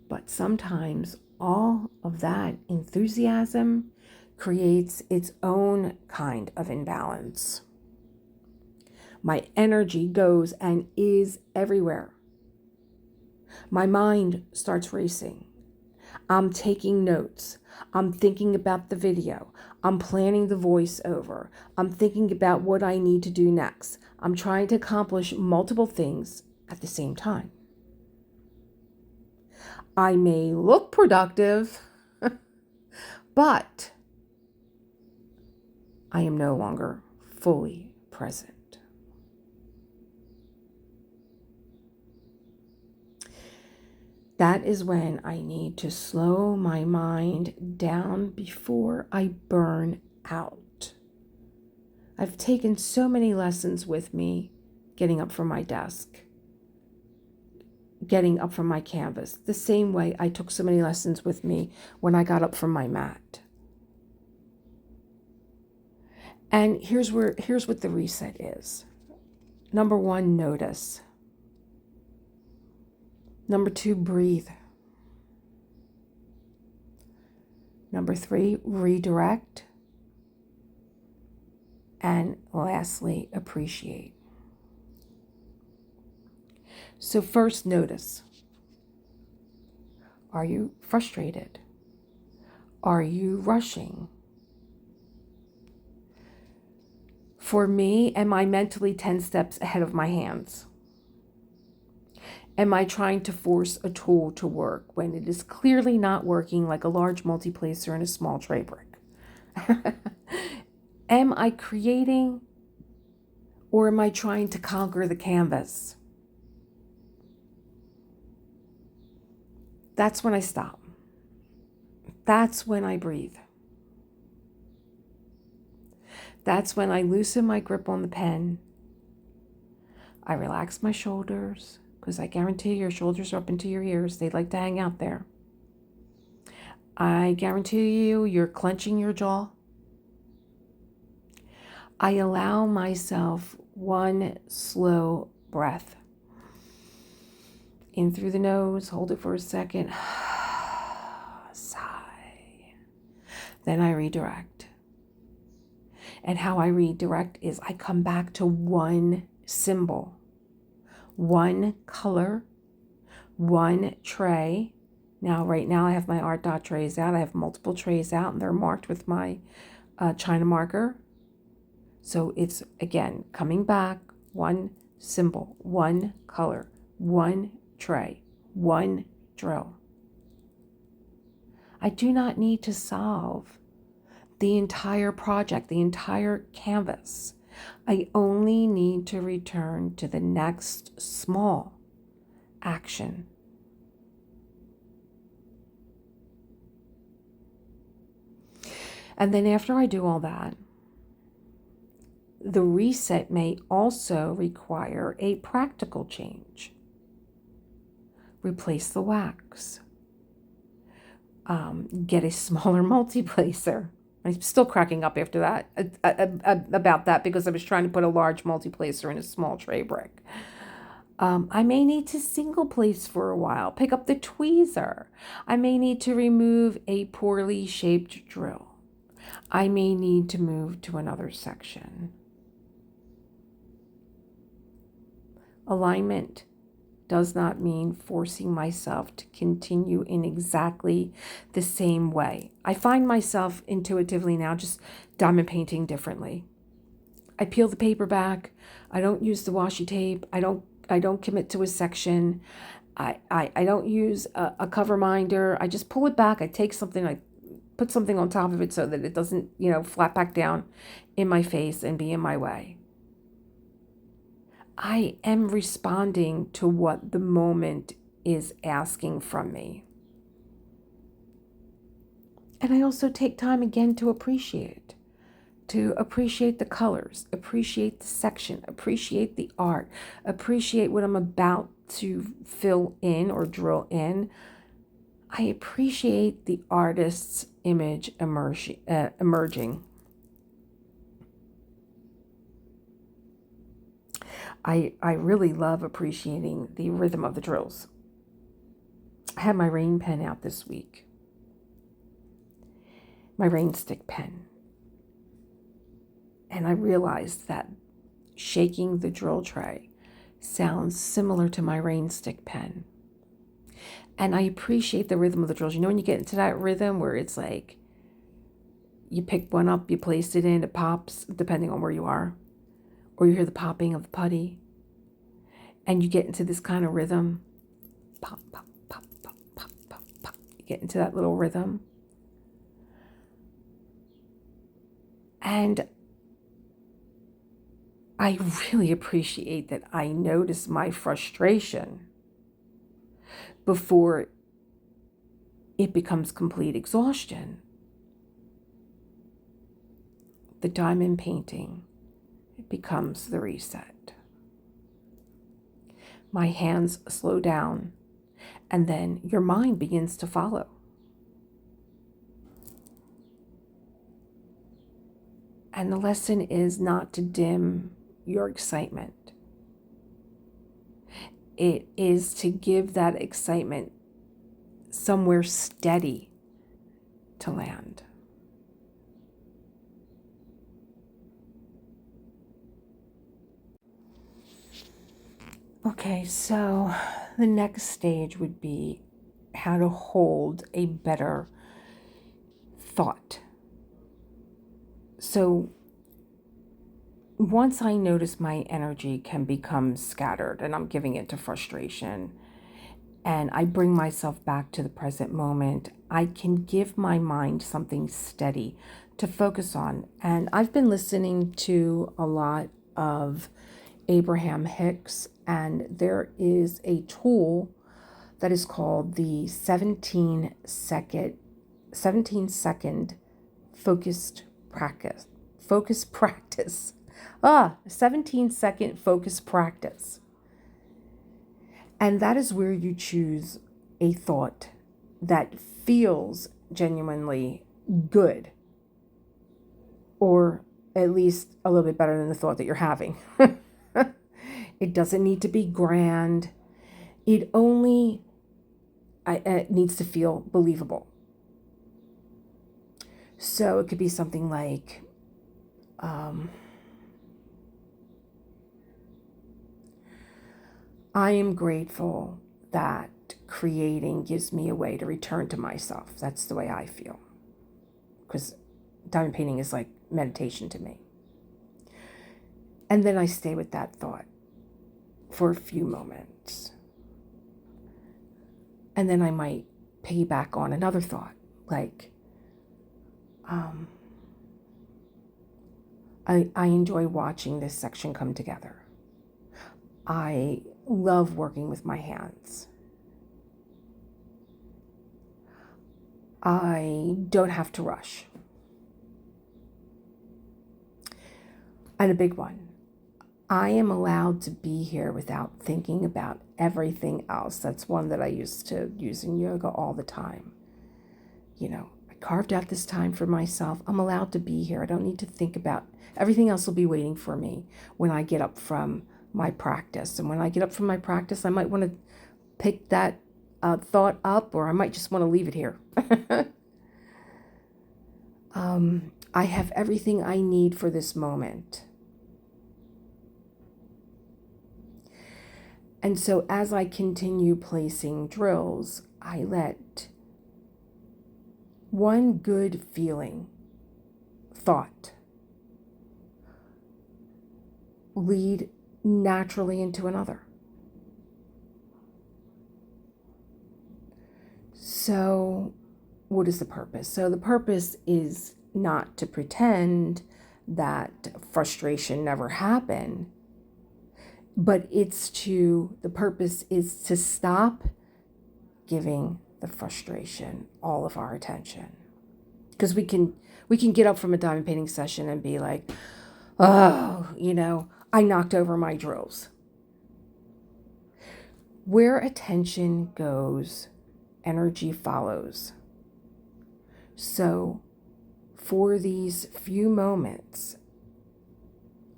Speaker 1: But sometimes all of that enthusiasm creates its own kind of imbalance. My energy goes and is everywhere. My mind starts racing. I'm taking notes. I'm thinking about the video. I'm planning the voiceover. I'm thinking about what I need to do next. I'm trying to accomplish multiple things at the same time. I may look productive, but I am no longer fully present. That is when I need to slow my mind down before I burn out. I've taken so many lessons with me getting up from my desk, getting up from my canvas, the same way I took so many lessons with me when I got up from my mat. And here's what the reset is. Number 1, notice. Number 2, breathe. Number 3, redirect. And lastly, appreciate. So first, notice. Are you frustrated? Are you rushing? For me, am I mentally 10 steps ahead of my hands? Am I trying to force a tool to work when it is clearly not working, like a large multiplacer and a small tray brick? Am I creating, or am I trying to conquer the canvas? That's when I stop. That's when I breathe. That's when I loosen my grip on the pen. I relax my shoulders, because I guarantee your shoulders are up into your ears. They like to hang out there. I guarantee you're clenching your jaw. I allow myself one slow breath. In through the nose, hold it for a second. Sigh. Then I redirect. And how I redirect is I come back to one symbol, one color, one tray. Now, right now, I have my art dot trays out. I have multiple trays out, and they're marked with my China marker. So it's, again, coming back, one symbol, one color, one tray, one drill. I do not need to solve the entire project, the entire canvas. I only need to return to the next small action. And then after I do all that, the reset may also require a practical change. Replace the wax. Get a smaller multiplacer. I'm still cracking up after that, about that, because I was trying to put a large multiplacer in a small tray brick. I may need to single place for a while, pick up the tweezer. I may need to remove a poorly shaped drill. I may need to move to another section. Alignment does not mean forcing myself to continue in exactly the same way. I find myself intuitively now just diamond painting differently. I peel the paper back. I don't use the washi tape. I don't commit to a section. I don't use a cover minder. I just pull it back. I take something, I put something on top of it so that it doesn't, flat back down in my face and be in my way. I am responding to what the moment is asking from me. And I also take time again to appreciate the colors, appreciate the section, appreciate the art, appreciate what I'm about to fill in or drill in. I appreciate the artist's image emerging. I really love appreciating the rhythm of the drills. I had my rain pen out this week. My rain stick pen. And I realized that shaking the drill tray sounds similar to my rain stick pen. And I appreciate the rhythm of the drills. When you get into that rhythm where it's like, you pick one up, you place it in, it pops, depending on where you are. Or you hear the popping of the putty. And you get into this kind of rhythm. Pop, pop, pop, pop, pop, pop, pop. You get into that little rhythm. And I really appreciate that I notice my frustration before it becomes complete exhaustion. The diamond painting, it becomes the reset. My hands slow down, and then your mind begins to follow. And the lesson is not to dim your excitement. It is to give that excitement somewhere steady to land. Okay, so the next stage would be how to hold a better thought. So once I notice my energy can become scattered and I'm giving it to frustration, and I bring myself back to the present moment, I can give my mind something steady to focus on. And I've been listening to a lot of Abraham Hicks, and there is a tool that is called the 17 second focused practice. 17-second focus practice. And that is where you choose a thought that feels genuinely good, or at least a little bit better than the thought that you're having. It doesn't need to be grand. It only needs to feel believable. So it could be something like, I am grateful that creating gives me a way to return to myself. That's the way I feel. Because diamond painting is like meditation to me. And then I stay with that thought for a few moments. And then I might piggyback on another thought, like, I enjoy watching this section come together. I love working with my hands. I don't have to rush. And a big one, I am allowed to be here without thinking about everything else. That's one that I used to use in yoga all the time. You know, I carved out this time for myself. I'm allowed to be here. I don't need to think about everything else. Will be waiting for me when I get up from my practice. And when I get up from my practice, I might want to pick that thought up, or I might just want to leave it here. I have everything I need for this moment. And so as I continue placing drills, I let one good feeling, thought, lead naturally into another. So what is the purpose? So the purpose is not to pretend that frustration never happened, but the purpose is to stop giving the frustration all of our attention. Because we can get up from a diamond painting session and be like, oh, I knocked over my drills. Where attention goes, energy follows. So for these few moments,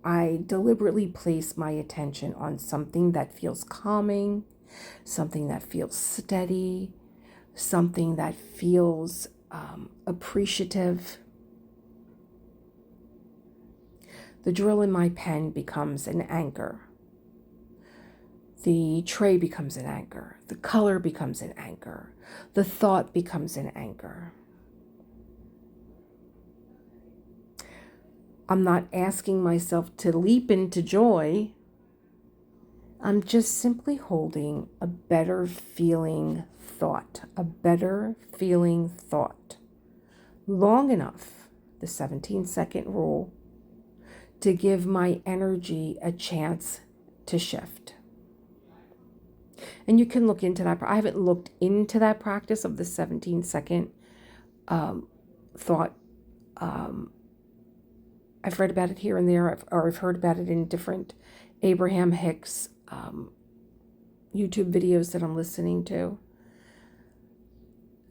Speaker 1: I deliberately place my attention on something that feels calming, something that feels steady, something that feels appreciative. The drill in my pen becomes an anchor. The tray becomes an anchor. The color becomes an anchor. The thought becomes an anchor. I'm not asking myself to leap into joy. I'm just simply holding a better feeling thought, long enough, the 17-second rule, to give my energy a chance to shift. And you can look into that. I haven't looked into that practice of the 17-second thought. I've read about it here and there, or I've heard about it in different Abraham Hicks YouTube videos that I'm listening to.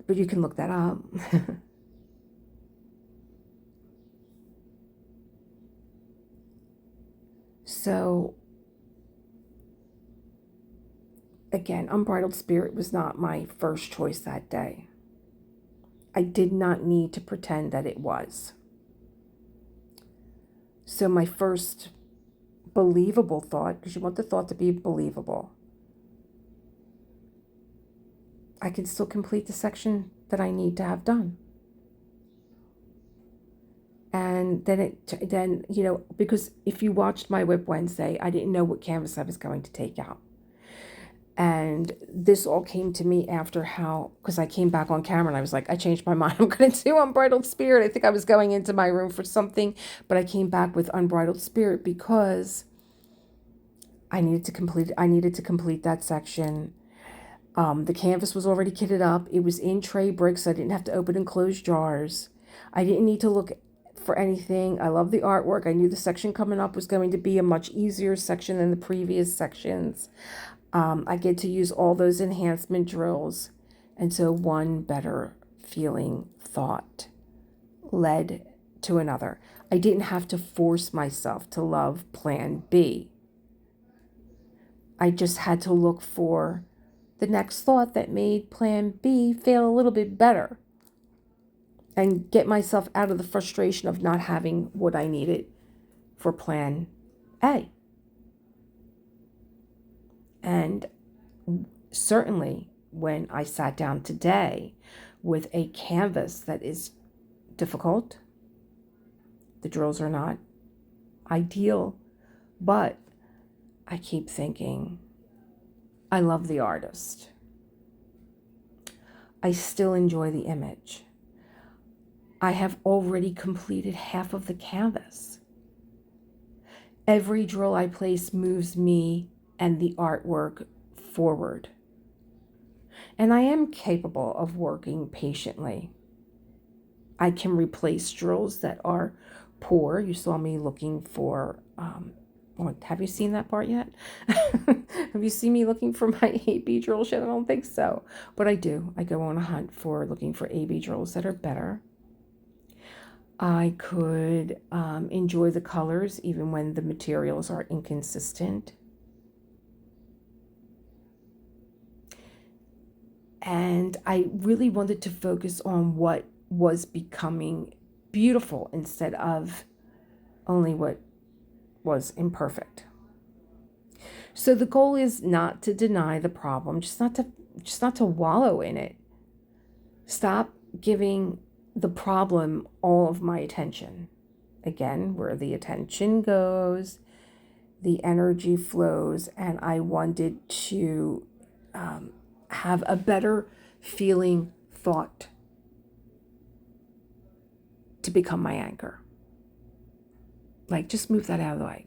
Speaker 1: But you can look that up. So, again, Unbridled Spirit was not my first choice that day. I did not need to pretend that it was. So my first believable thought, because you want the thought to be believable, I can still complete the section that I need to have done. And then, you know, because if you watched my Whip Wednesday, I didn't know what canvas I was going to take out. And this all came to me after because I came back on camera and I was like, I changed my mind. I'm going to do Unbridled Spirit. I think I was going into my room for something, but I came back with Unbridled Spirit because I needed to complete that section. The canvas was already kitted up. It was in tray bricks. So I didn't have to open and close jars. I didn't need to look for anything. I love the artwork. I knew the section coming up was going to be a much easier section than the previous sections. I get to use all those enhancement drills. And so one better feeling thought led to another. I didn't have to force myself to love Plan B. I just had to look for the next thought that made Plan B feel a little bit better and get myself out of the frustration of not having what I needed for Plan A. And certainly when I sat down today with a canvas that is difficult, the drills are not ideal, but I keep thinking, I love the artist. I still enjoy the image. I have already completed half of the canvas. Every drill I place moves me and the artwork forward. And I am capable of working patiently. I can replace drills that are poor. You saw me looking for, have you seen that part yet? Have you seen me looking for my AB drills yet? I don't think so. But I do. I go on a hunt for looking for AB drills that are better. I could enjoy the colors even when the materials are inconsistent. And I really wanted to focus on what was becoming beautiful instead of only what was imperfect. So the goal is not to deny the problem, just not to wallow in it. Stop giving the problem all of my attention. Again, where the attention goes, the energy flows, and I wanted to have a better feeling thought to become my anchor. Like, just move that out of the way.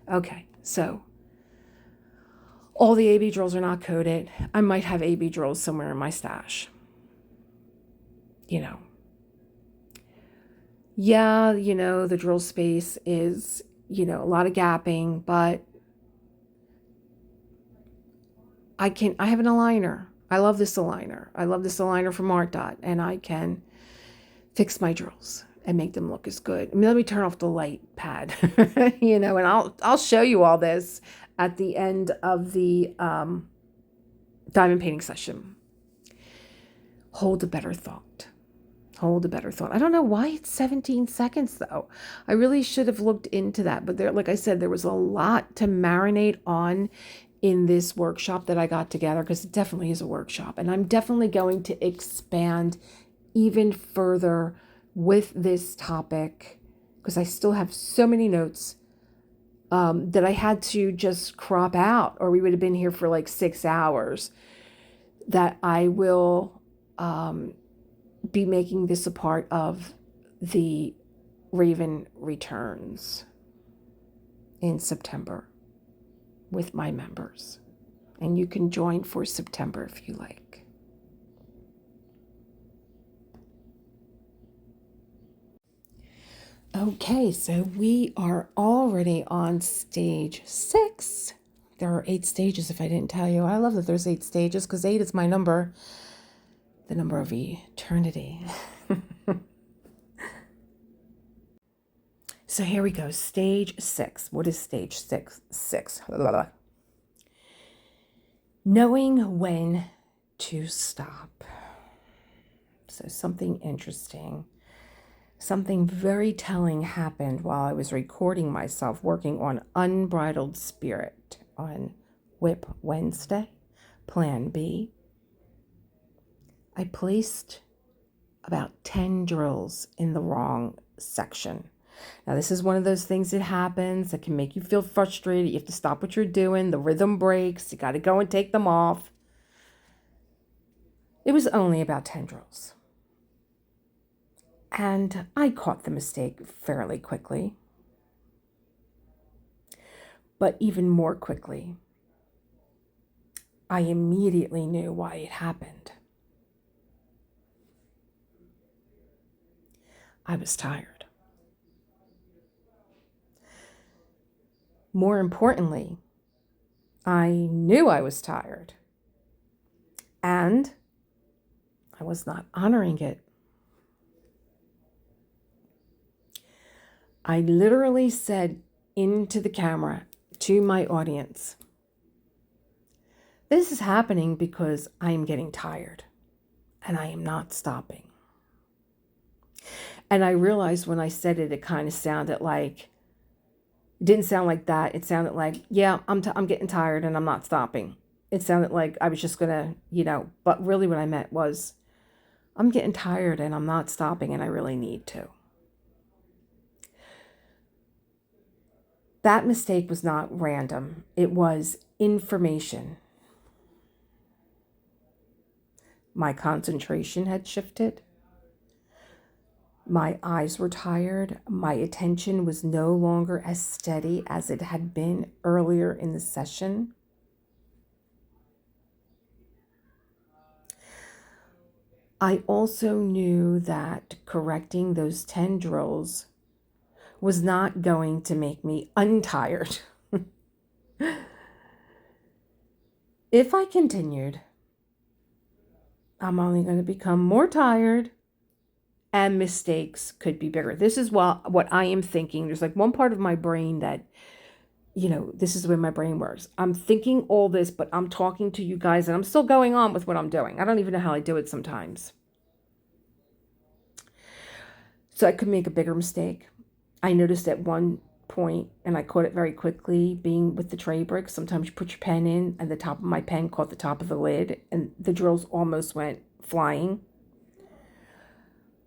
Speaker 1: Okay. So all the AB drills are not coded. I might have AB drills somewhere in my stash. You know. Yeah, the drill space is, a lot of gapping, but I have an aligner. I love this aligner. I love this aligner from Art Dot, and I can fix my drills and make them look as good. Let me turn off the light pad, and I'll show you all this at the end of the diamond painting session. Hold a better thought. Hold a better thought. I don't know why it's 17 seconds though. I really should have looked into that, but there, like I said, there was a lot to marinate on in this workshop that I got together, because it definitely is a workshop, and I'm definitely going to expand even further with this topic, because I still have so many notes that I had to just crop out, or we would have been here for like 6 hours, that I will be making this a part of the Raven Returns in September with my members. And you can join for September if you like. Okay, so we are already on stage 6. There are 8 stages if I didn't tell you. I love that there's 8 stages because 8 is my number, the number of eternity. So here we go, stage 6. What is stage 6? Blah, blah, blah. Knowing when to stop. So something interesting. Something very telling happened while I was recording myself working on Unbridled Spirit on Whip Wednesday, Plan B. I placed about 10 drills in the wrong section. Now, this is one of those things that happens that can make you feel frustrated. You have to stop what you're doing. The rhythm breaks. You got to go and take them off. It was only about 10 drills. And I caught the mistake fairly quickly. But even more quickly, I immediately knew why it happened. I was tired. More importantly, I knew I was tired. And I was not honoring it. I literally said into the camera to my audience, this is happening because I am getting tired and I am not stopping. And I realized when I said it, it kind of sounded like, it didn't sound like that. It sounded like, yeah, I'm getting tired and I'm not stopping. It sounded like I was just going to, but really what I meant was, I'm getting tired and I'm not stopping and I really need to. That mistake was not random. It was information. My concentration had shifted. My eyes were tired. My attention was no longer as steady as it had been earlier in the session. I also knew that correcting those 10 drills was not going to make me untired. If I continued, I'm only going to become more tired and mistakes could be bigger. This is what I am thinking. There's like one part of my brain that, this is the way my brain works. I'm thinking all this, but I'm talking to you guys and I'm still going on with what I'm doing. I don't even know how I do it sometimes. So I could make a bigger mistake. I noticed at one point, and I caught it very quickly, being with the tray bricks, sometimes you put your pen in and the top of my pen caught the top of the lid and the drills almost went flying.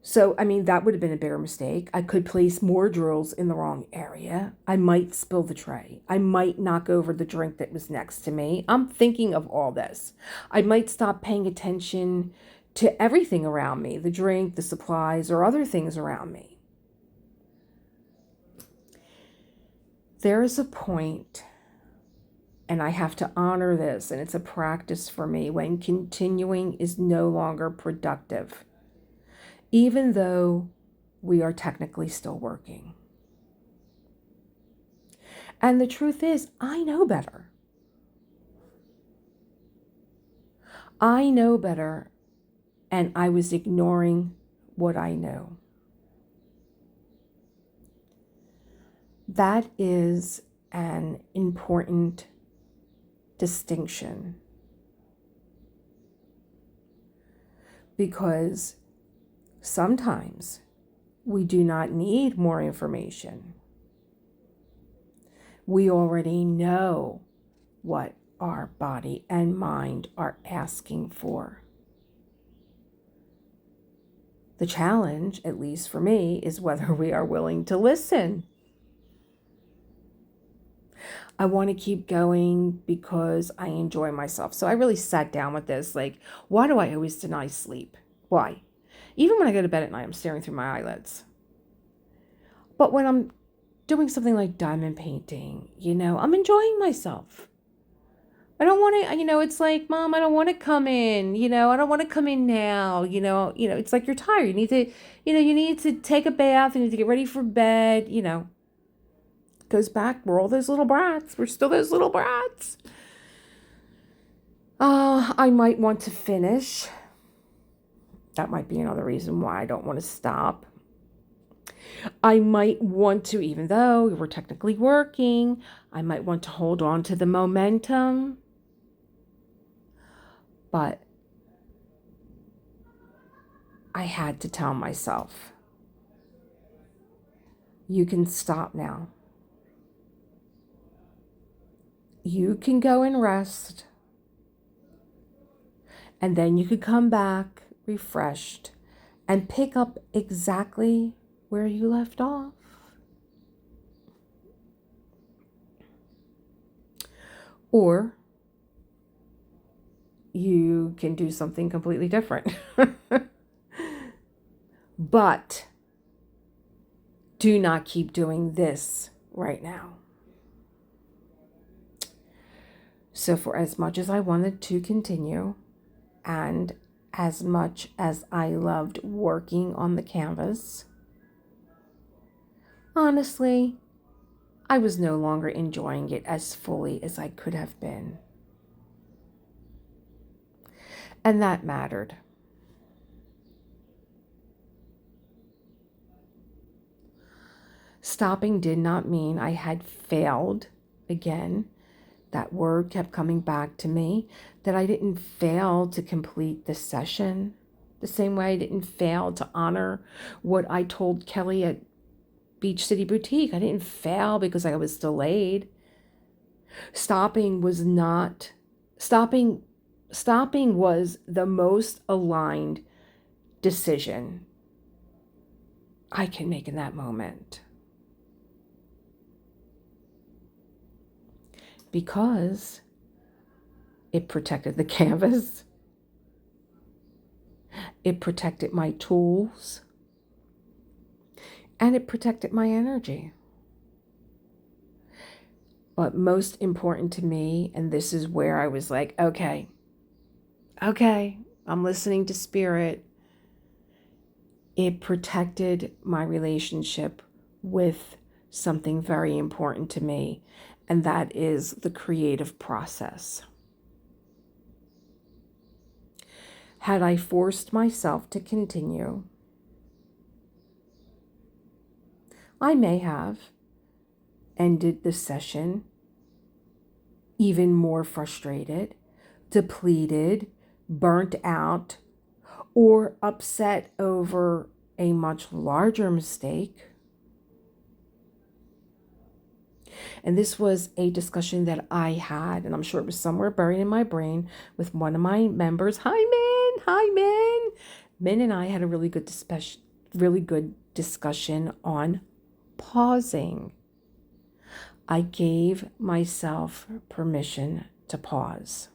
Speaker 1: So, that would have been a bigger mistake. I could place more drills in the wrong area. I might spill the tray. I might knock over the drink that was next to me. I'm thinking of all this. I might stop paying attention to everything around me, the drink, the supplies, or other things around me. There is a point, and I have to honor this, and it's a practice for me, when continuing is no longer productive, even though we are technically still working. And the truth is, I know better. I know better, and I was ignoring what I know. That is an important distinction, because sometimes we do not need more information. We already know what our body and mind are asking for. The challenge, at least for me, is whether we are willing to listen. I want to keep going because I enjoy myself. So I really sat down with this, like, why do I always deny sleep? Why? Even when I go to bed at night, I'm staring through my eyelids. But when I'm doing something like diamond painting, I'm enjoying myself. I don't want to, it's like, Mom, I don't want to come in, I don't want to come in now, it's like you're tired. You need to, you need to take a bath, you need to get ready for bed, Goes back. We're all those little brats. We're still those little brats. I might want to finish. That might be another reason why I don't want to stop. I might want to, even though we're technically working, I might want to hold on to the momentum. But I had to tell myself, you can stop now. You can go and rest. And then you could come back refreshed and pick up exactly where you left off. Or you can do something completely different. But do not keep doing this right now. So for as much as I wanted to continue, and as much as I loved working on the canvas, honestly, I was no longer enjoying it as fully as I could have been. And that mattered. Stopping did not mean I had failed. Again, that word kept coming back to me, that I didn't fail to complete the session. The same way I didn't fail to honor what I told Kelly at Beach City Boutique. I didn't fail because I was delayed. Stopping was the most aligned decision I can make in that moment. Because it protected the canvas. It protected my tools. And it protected my energy. But most important to me, and this is where I was like, okay, I'm listening to Spirit. It protected my relationship with something very important to me, and that is the creative process. Had I forced myself to continue, I may have ended the session even more frustrated, depleted, burnt out, or upset over a much larger mistake. And this was a discussion that I had, and I'm sure it was somewhere buried in my brain, with one of my members. Hi, Min. Hi, Min. Min and I had a really good discussion on pausing. I gave myself permission to pause.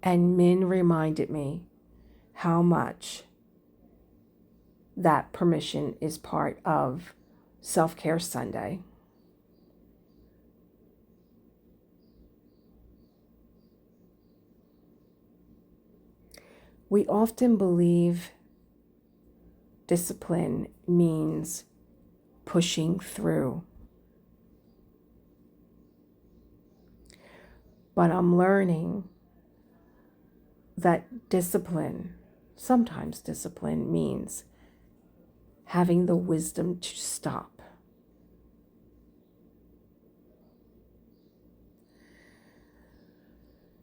Speaker 1: And Min reminded me how much that permission is part of Self-Care Sunday. We often believe discipline means pushing through. But I'm learning that sometimes discipline means having the wisdom to stop.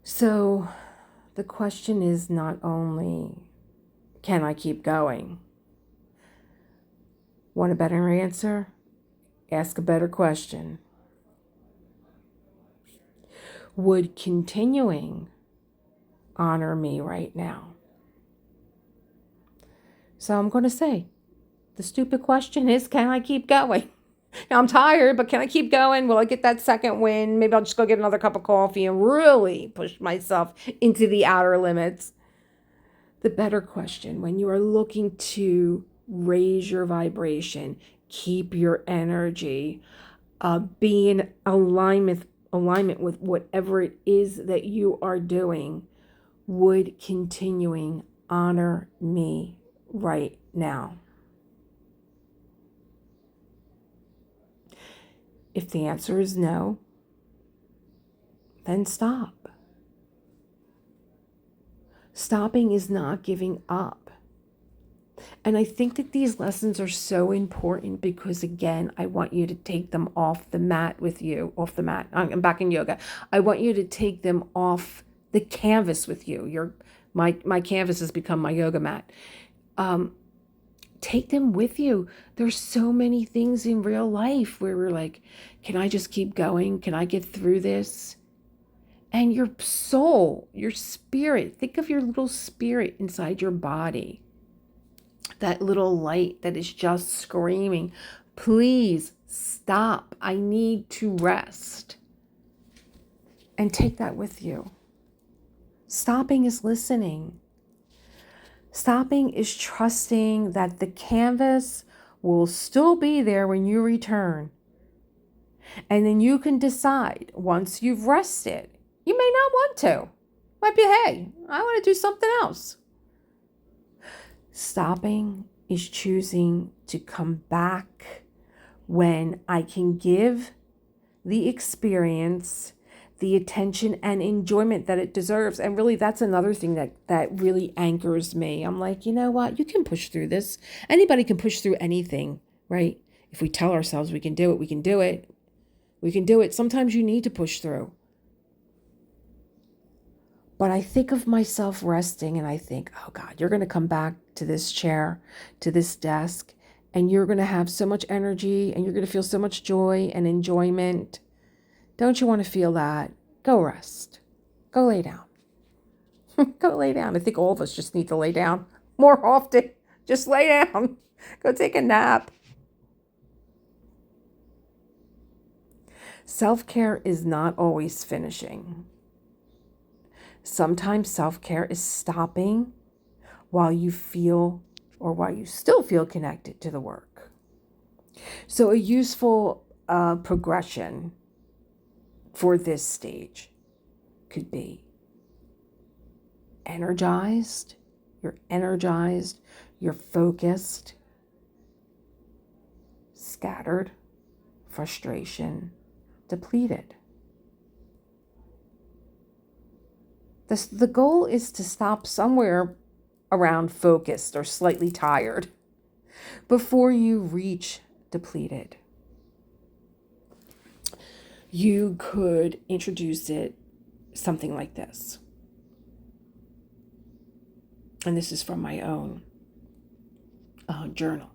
Speaker 1: So the question is not only, can I keep going? Want a better answer? Ask a better question. Would continuing honor me right now? So I'm going to say, the stupid question is, can I keep going? Now, I'm tired, but can I keep going? Will I get that second win? Maybe I'll just go get another cup of coffee and really push myself into the outer limits. The better question, when you are looking to raise your vibration, keep your energy be in alignment with whatever it is that you are doing. Would continuing honor me right now? If the answer is no, then stop. Stopping is not giving up. And I think that these lessons are so important because, again, I want you to take them off the mat with you, off the mat. I'm back in yoga. I want you to take them off the canvas with you. My canvas has become my yoga mat. Take them with you. There's so many things in real life where we're like, can I just keep going? Can I get through this? And your soul, your spirit, think of your little spirit inside your body. That little light that is just screaming, please stop. I need to rest. And take that with you. Stopping is listening. Stopping is trusting that the canvas will still be there when you return. And then you can decide once you've rested. You may not want to. Might be, hey, I want to do something else. Stopping is choosing to come back when I can give the experience the attention and enjoyment that it deserves. And really, that's another thing that really anchors me. I'm like, you know what? You can push through this. Anybody can push through anything, right? If we tell ourselves we can do it, we can do it. We can do it. Sometimes you need to push through. But I think of myself resting and I think, oh God, you're going to come back to this chair, to this desk, and you're going to have so much energy and you're going to feel so much joy and enjoyment. Don't you want to feel that? Go rest. Go lay down. Go lay down. I think all of us just need to lay down more often. Just lay down. Go take a nap. Self-care is not always finishing. Sometimes self-care is stopping while you feel or while you still feel connected to the work. So a useful progression for this stage could be energized, you're focused, scattered, frustration, depleted. The goal is to stop somewhere around focused or slightly tired before you reach depleted. You could introduce it something like this. And this is from my own journal.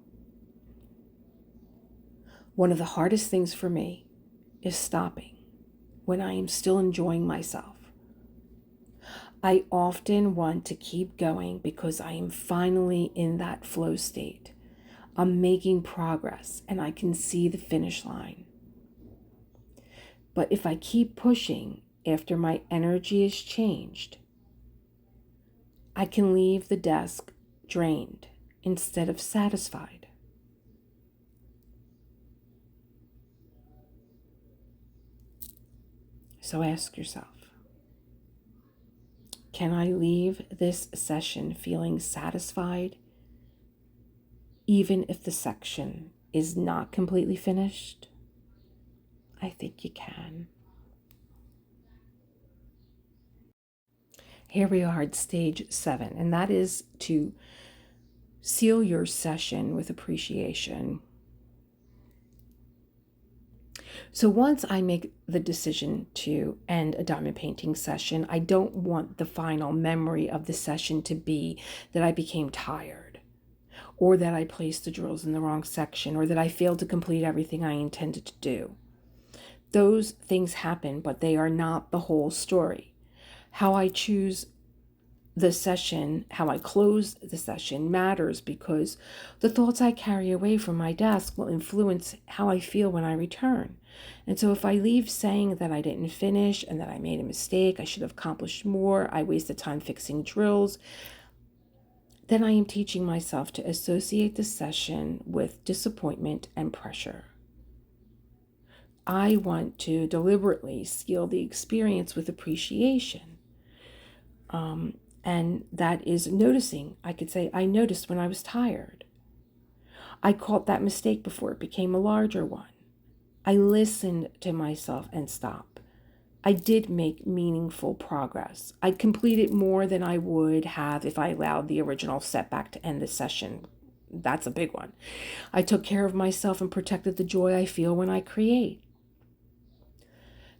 Speaker 1: One of the hardest things for me is stopping when I am still enjoying myself. I often want to keep going because I am finally in that flow state. I'm making progress and I can see the finish line. But if I keep pushing after my energy is changed, I can leave the desk drained instead of satisfied. So ask yourself, can I leave this session feeling satisfied, even if the section is not completely finished? I think you can. Here we are at stage 7, and that is to seal your session with appreciation. So once I make the decision to end a diamond painting session, I don't want the final memory of the session to be that I became tired, or that I placed the drills in the wrong section, or that I failed to complete everything I intended to do. Those things happen, but they are not the whole story. How I choose the session, how I close the session matters because the thoughts I carry away from my desk will influence how I feel when I return. And so if I leave saying that I didn't finish and that I made a mistake, I should have accomplished more, I wasted time fixing drills, then I am teaching myself to associate the session with disappointment and pressure. I want to deliberately seal the experience with appreciation. And that is noticing. I could say, I noticed when I was tired. I caught that mistake before it became a larger one. I listened to myself and stopped. I did make meaningful progress. I completed more than I would have if I allowed the original setback to end the session. That's a big one. I took care of myself and protected the joy I feel when I create.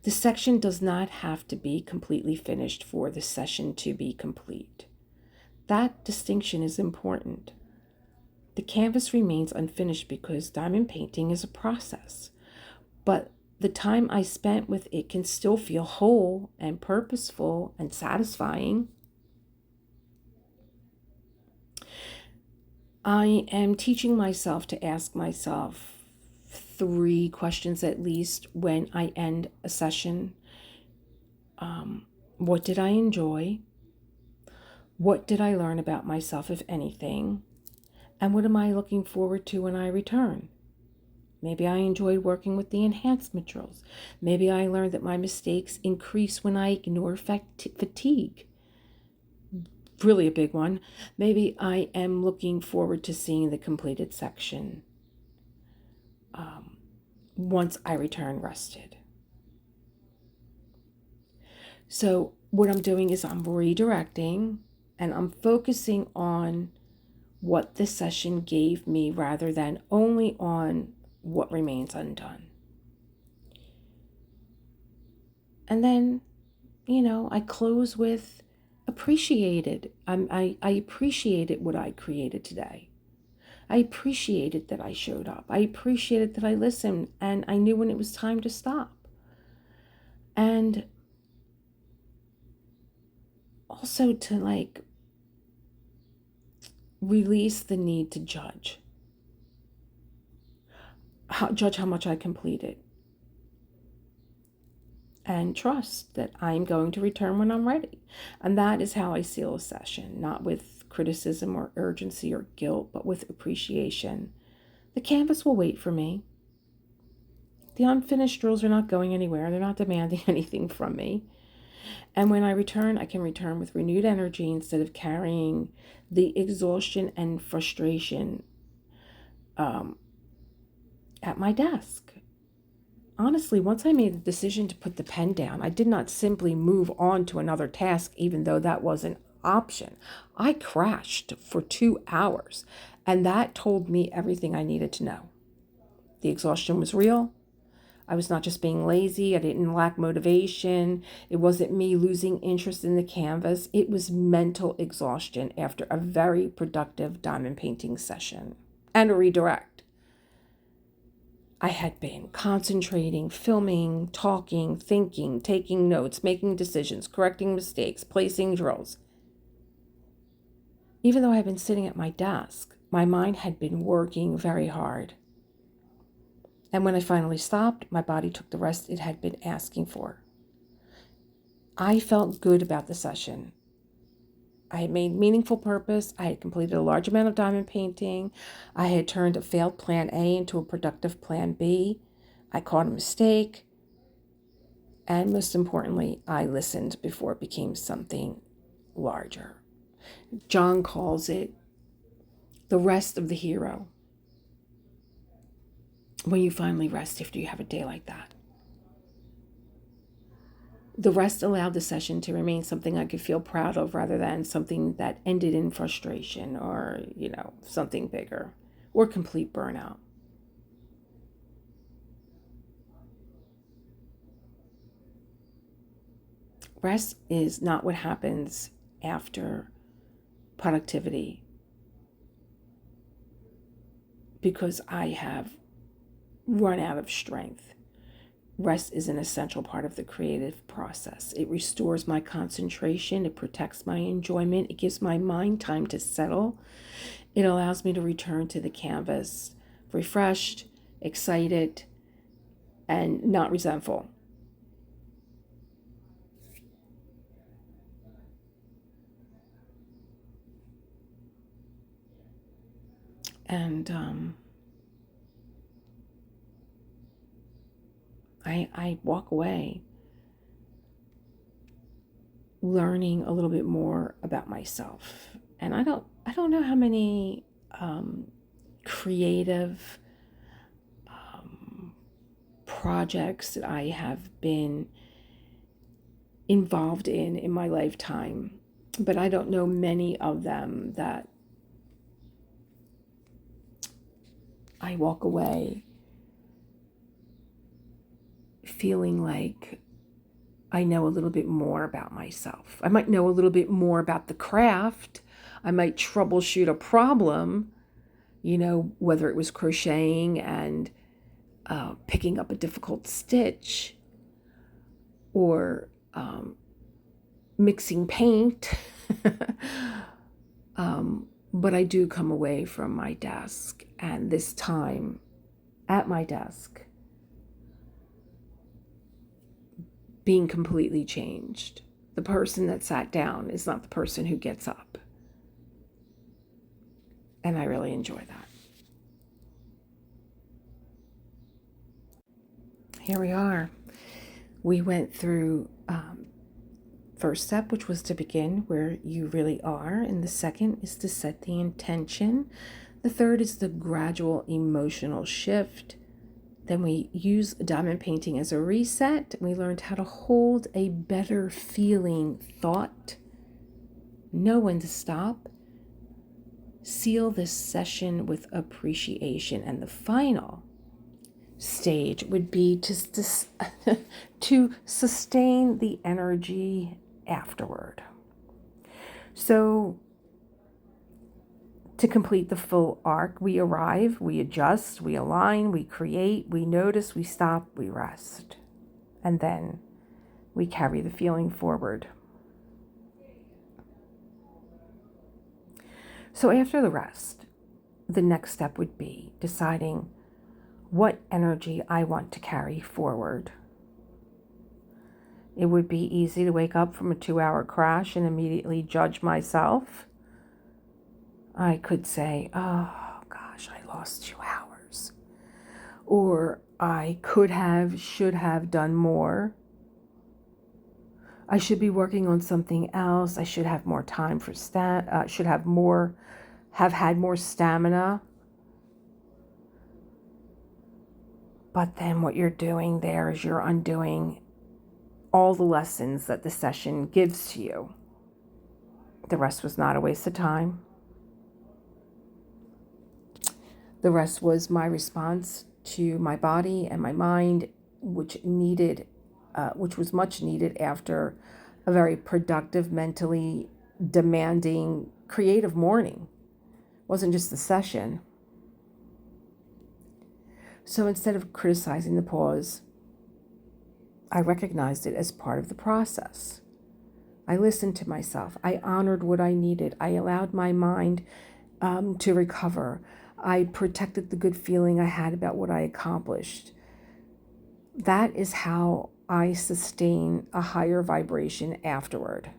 Speaker 1: The section does not have to be completely finished for the session to be complete. That distinction is important. The canvas remains unfinished because diamond painting is a process, but the time I spent with it can still feel whole and purposeful and satisfying. I am teaching myself to ask myself 3 questions at least when I end a session. What did I enjoy? What did I learn about myself, if anything? And what am I looking forward to when I return? Maybe I enjoyed working with the enhancement drills. Maybe I learned that my mistakes increase when I ignore fatigue. Really a big one. Maybe I am looking forward to seeing the completed section once I return rested. So what I'm doing is I'm redirecting and I'm focusing on what the session gave me rather than only on what remains undone. And then, I close with appreciated. I appreciated what I created today. I appreciated that I showed up. I appreciated that I listened and I knew when it was time to stop. And also to release the need to judge how much I completed. And trust that I'm going to return when I'm ready. And that is how I seal a session, not with criticism or urgency or guilt, but with appreciation. The canvas will wait for me. The unfinished drills are not going anywhere. They're not demanding anything from me. And when I return, I can return with renewed energy instead of carrying the exhaustion and frustration at my desk. Honestly, once I made the decision to put the pen down, I did not simply move on to another task, even though that was an option. I crashed for 2 hours, and that told me everything I needed to know. The exhaustion was real. I was not just being lazy. I didn't lack motivation. It wasn't me losing interest in the canvas. It was mental exhaustion after a very productive diamond painting session and a redirect. I had been concentrating, filming, talking, thinking, taking notes, making decisions, correcting mistakes, placing drills. Even though I had been sitting at my desk, my mind had been working very hard. And when I finally stopped, my body took the rest it had been asking for. I felt good about the session. I had made meaningful purpose. I had completed a large amount of diamond painting. I had turned a failed plan A into a productive plan B. I caught a mistake. And most importantly, I listened before it became something larger. John calls it the rest of the hero. When you finally rest after you have a day like that. The rest allowed the session to remain something I could feel proud of rather than something that ended in frustration or, something bigger or complete burnout. Rest is not what happens after productivity because I have run out of strength. Rest is an essential part of the creative process. It restores my concentration. It protects my enjoyment. It gives my mind time to settle. It allows me to return to the canvas refreshed, excited, and not resentful. And I walk away learning a little bit more about myself. And I don't know how many creative projects that I have been involved in my lifetime, but I don't know many of them that I walk away feeling like I know a little bit more about myself. I might know a little bit more about the craft. I might troubleshoot a problem, whether it was crocheting and picking up a difficult stitch, or mixing paint. But I do come away from my desk, and this time at my desk, being completely changed. The person that sat down is not the person who gets up. And I really enjoy that. Here we are. We went through first step, which was to begin where you really are. And the second is to set the intention. The third is the gradual emotional shift. Then we use diamond painting as a reset. We learned how to hold a better feeling thought, know when to stop, seal this session with appreciation. And the final stage would be to sustain the energy afterward. So to complete the full arc, we arrive, we adjust, we align, we create, we notice, we stop, we rest. And then we carry the feeling forward. So after the rest, the next step would be deciding what energy I want to carry forward. It would be easy to wake up from a 2-hour crash and immediately judge myself. I could say, oh gosh, I lost 2 hours. Or I should have done more. I should be working on something else. I should have more time for have had more stamina. But then what you're doing there is you're undoing all the lessons that the session gives to you. The rest was not a waste of time. The rest was my response to my body and my mind, which was much needed after a very productive, mentally demanding, creative morning. It wasn't just the session. So instead of criticizing the pause, I recognized it as part of the process. I listened to myself. I honored what I needed. I allowed my mind to recover. I protected the good feeling I had about what I accomplished. That is how I sustain a higher vibration afterward.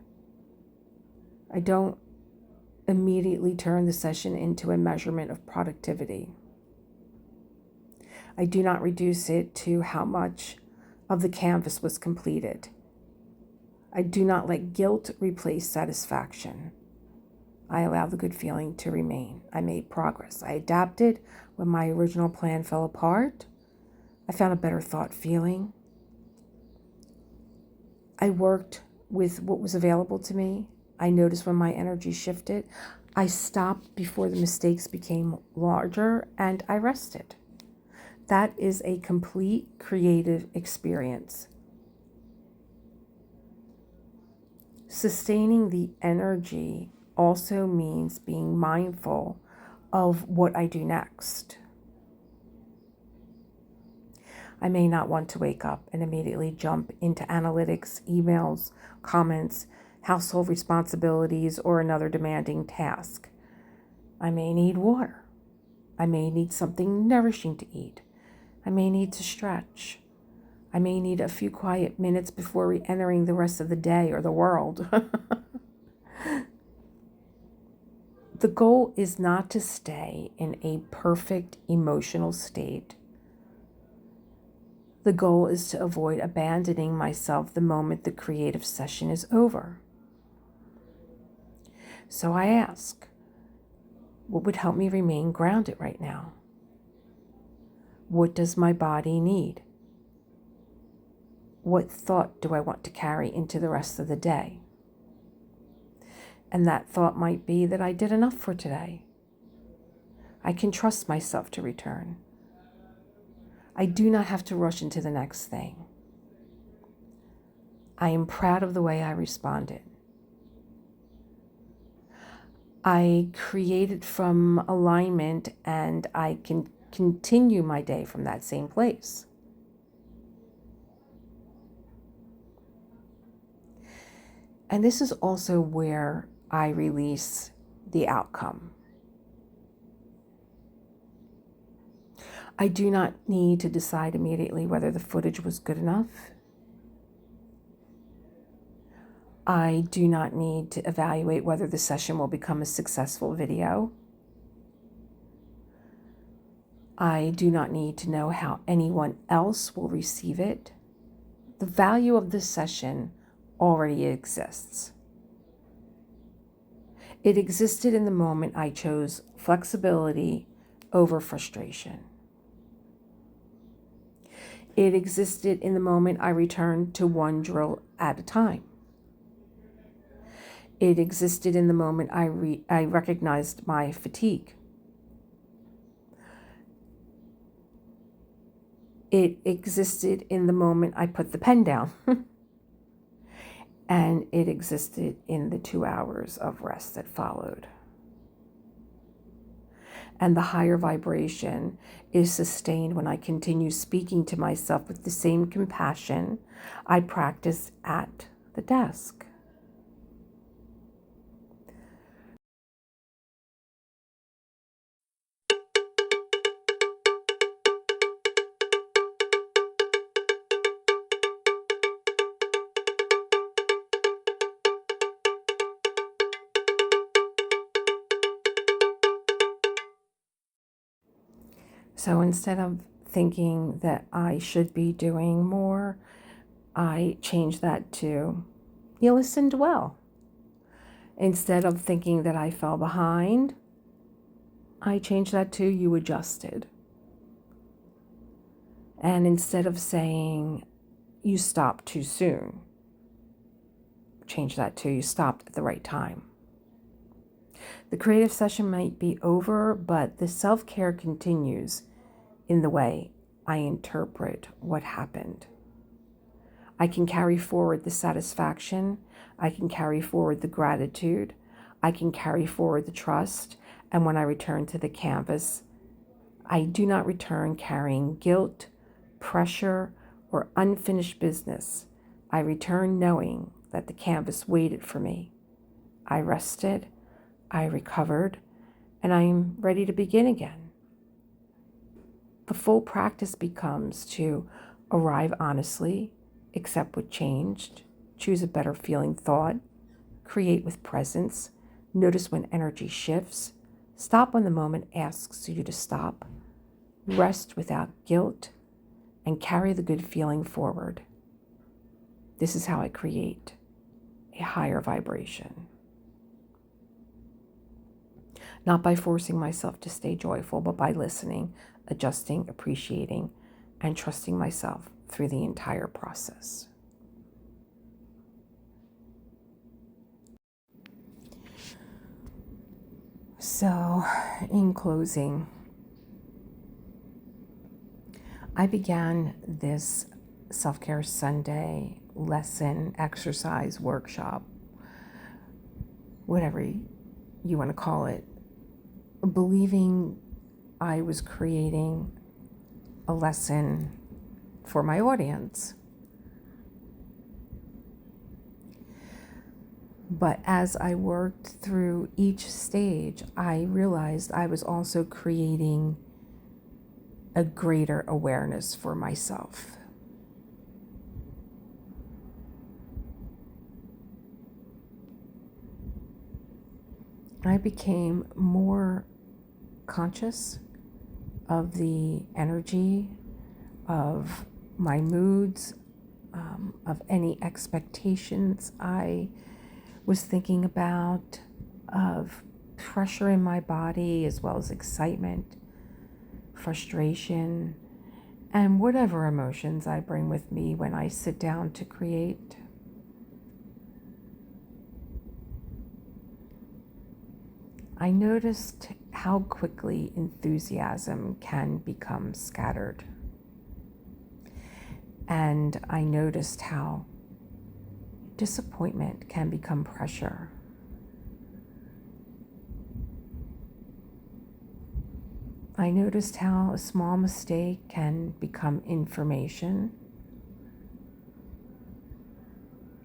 Speaker 1: I don't immediately turn the session into a measurement of productivity. I do not reduce it to how much of the canvas was completed. I do not let guilt replace satisfaction. I allow the good feeling to remain. I made progress. I adapted when my original plan fell apart. I found a better thought feeling. I worked with what was available to me. I noticed when my energy shifted. I stopped before the mistakes became larger, and I rested. That is a complete creative experience. Sustaining the energy also means being mindful of what I do next. I may not want to wake up and immediately jump into analytics, emails, comments, household responsibilities, or another demanding task. I may need water. I may need something nourishing to eat. I may need to stretch. I may need a few quiet minutes before re-entering the rest of the day or the world. The goal is not to stay in a perfect emotional state. The goal is to avoid abandoning myself the moment the creative session is over. So I ask, what would help me remain grounded right now? What does my body need? What thought do I want to carry into the rest of the day? And that thought might be that I did enough for today. I can trust myself to return. I do not have to rush into the next thing. I am proud of the way I responded. I created from alignment, and I can continue my day from that same place. And this is also where I release the outcome. I do not need to decide immediately whether the footage was good enough. I do not need to evaluate whether the session will become a successful video. I do not need to know how anyone else will receive it. The value of this session already exists. It existed in the moment I chose flexibility over frustration. It existed in the moment I returned to one drill at a time. It existed in the moment I recognized my fatigue. It existed in the moment I put the pen down. And it existed in the 2 hours of rest that followed. And the higher vibration is sustained when I continue speaking to myself with the same compassion I practiced at the desk. So instead of thinking that I should be doing more, I changed that to, you listened well. Instead of thinking that I fell behind, I changed that to, you adjusted. And instead of saying, you stopped too soon, change that to, you stopped at the right time. The creative session might be over, but the self-care continues in the way I interpret what happened. I can carry forward the satisfaction. I can carry forward the gratitude. I can carry forward the trust. And when I return to the canvas, I do not return carrying guilt, pressure, or unfinished business. I return knowing that the canvas waited for me. I rested, I recovered, and I am ready to begin again. The full practice becomes to arrive honestly, accept what changed, choose a better feeling thought, create with presence, notice when energy shifts, stop when the moment asks you to stop, rest without guilt, and carry the good feeling forward. This is how I create a higher vibration. Not by forcing myself to stay joyful, but by listening, adjusting, appreciating, and trusting myself through the entire process. So, in closing, I began this Self-Care Sunday lesson, exercise, workshop, whatever you want to call it, believing I was creating a lesson for my audience. But as I worked through each stage, I realized I was also creating a greater awareness for myself. I became more conscious of the energy of my moods, of any expectations I was thinking about, of pressure in my body, as well as excitement, frustration, and whatever emotions I bring with me when I sit down to create. I noticed how quickly enthusiasm can become scattered. And I noticed how disappointment can become pressure. I noticed how a small mistake can become information,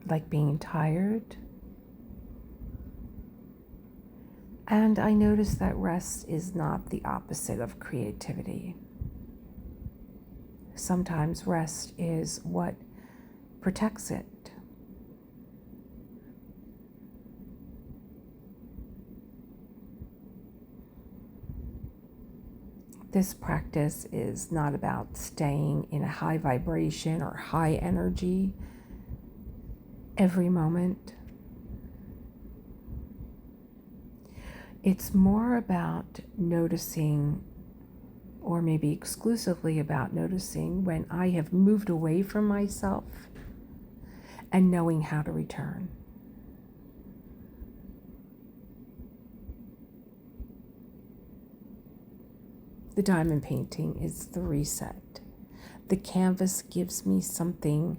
Speaker 1: like being tired. And I noticed that rest is not the opposite of creativity. Sometimes rest is what protects it. This practice is not about staying in a high vibration or high energy every moment. It's more about noticing, or maybe exclusively about noticing, when I have moved away from myself and knowing how to return. The diamond painting is the reset. The canvas gives me something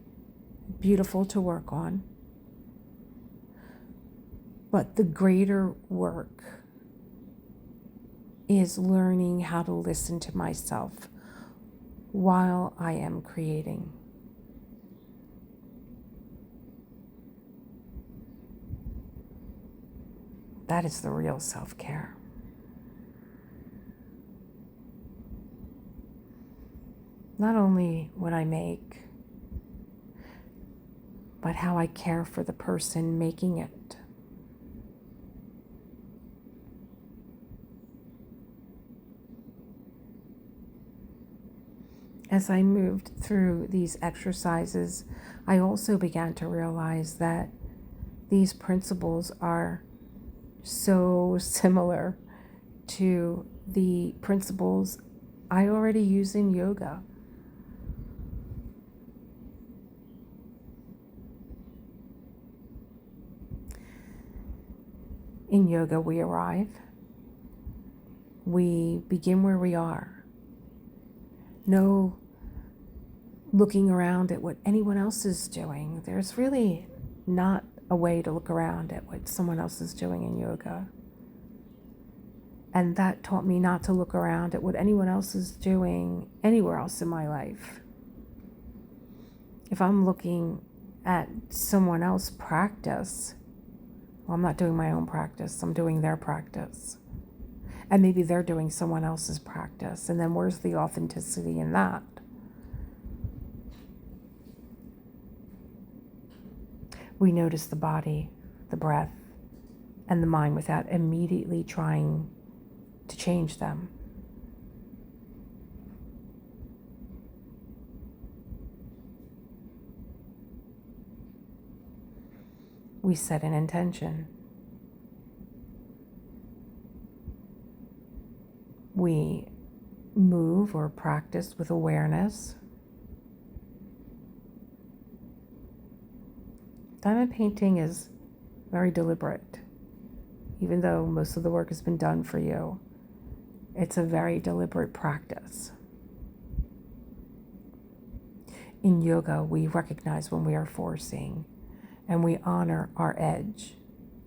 Speaker 1: beautiful to work on. But the greater work is learning how to listen to myself while I am creating. That is the real self-care. Not only what I make, but how I care for the person making it. As I moved through these exercises, I also began to realize that these principles are so similar to the principles I already use in yoga. In yoga, we arrive. We begin where we are. No looking around at what anyone else is doing. There's really not a way to look around at what someone else is doing in yoga. And that taught me not to look around at what anyone else is doing anywhere else in my life. If I'm looking at someone else practice, well, I'm not doing my own practice, I'm doing their practice. And maybe they're doing someone else's practice. And then where's the authenticity in that? We notice the body, the breath, and the mind without immediately trying to change them. We set an intention. We move or practice with awareness. Diamond painting is very deliberate. Even though most of the work has been done for you, it's a very deliberate practice. In yoga, we recognize when we are forcing, and we honor our edge.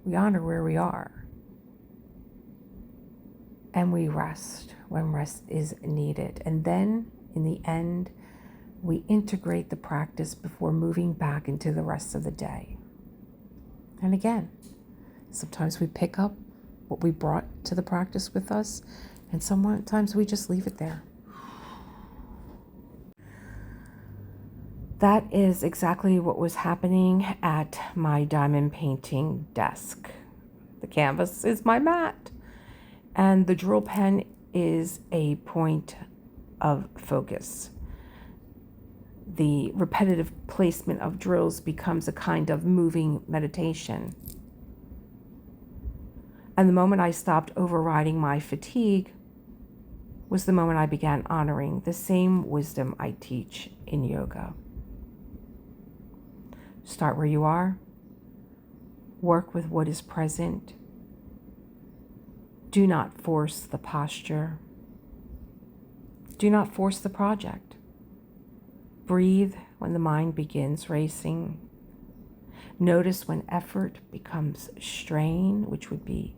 Speaker 1: We honor where we are. And we rest when rest is needed. And then, in the end, we integrate the practice before moving back into the rest of the day. And again, sometimes we pick up what we brought to the practice with us, and sometimes we just leave it there. That is exactly what was happening at my diamond painting desk. The canvas is my mat, and the drill pen is a point of focus. the repetitive placement of drills becomes a kind of moving meditation. And the moment I stopped overriding my fatigue was the moment I began honoring the same wisdom I teach in yoga. Start where you are. Work with what is present. Do not force the posture. Do not force the project. Breathe when the mind begins racing. Notice when effort becomes strain, which would be,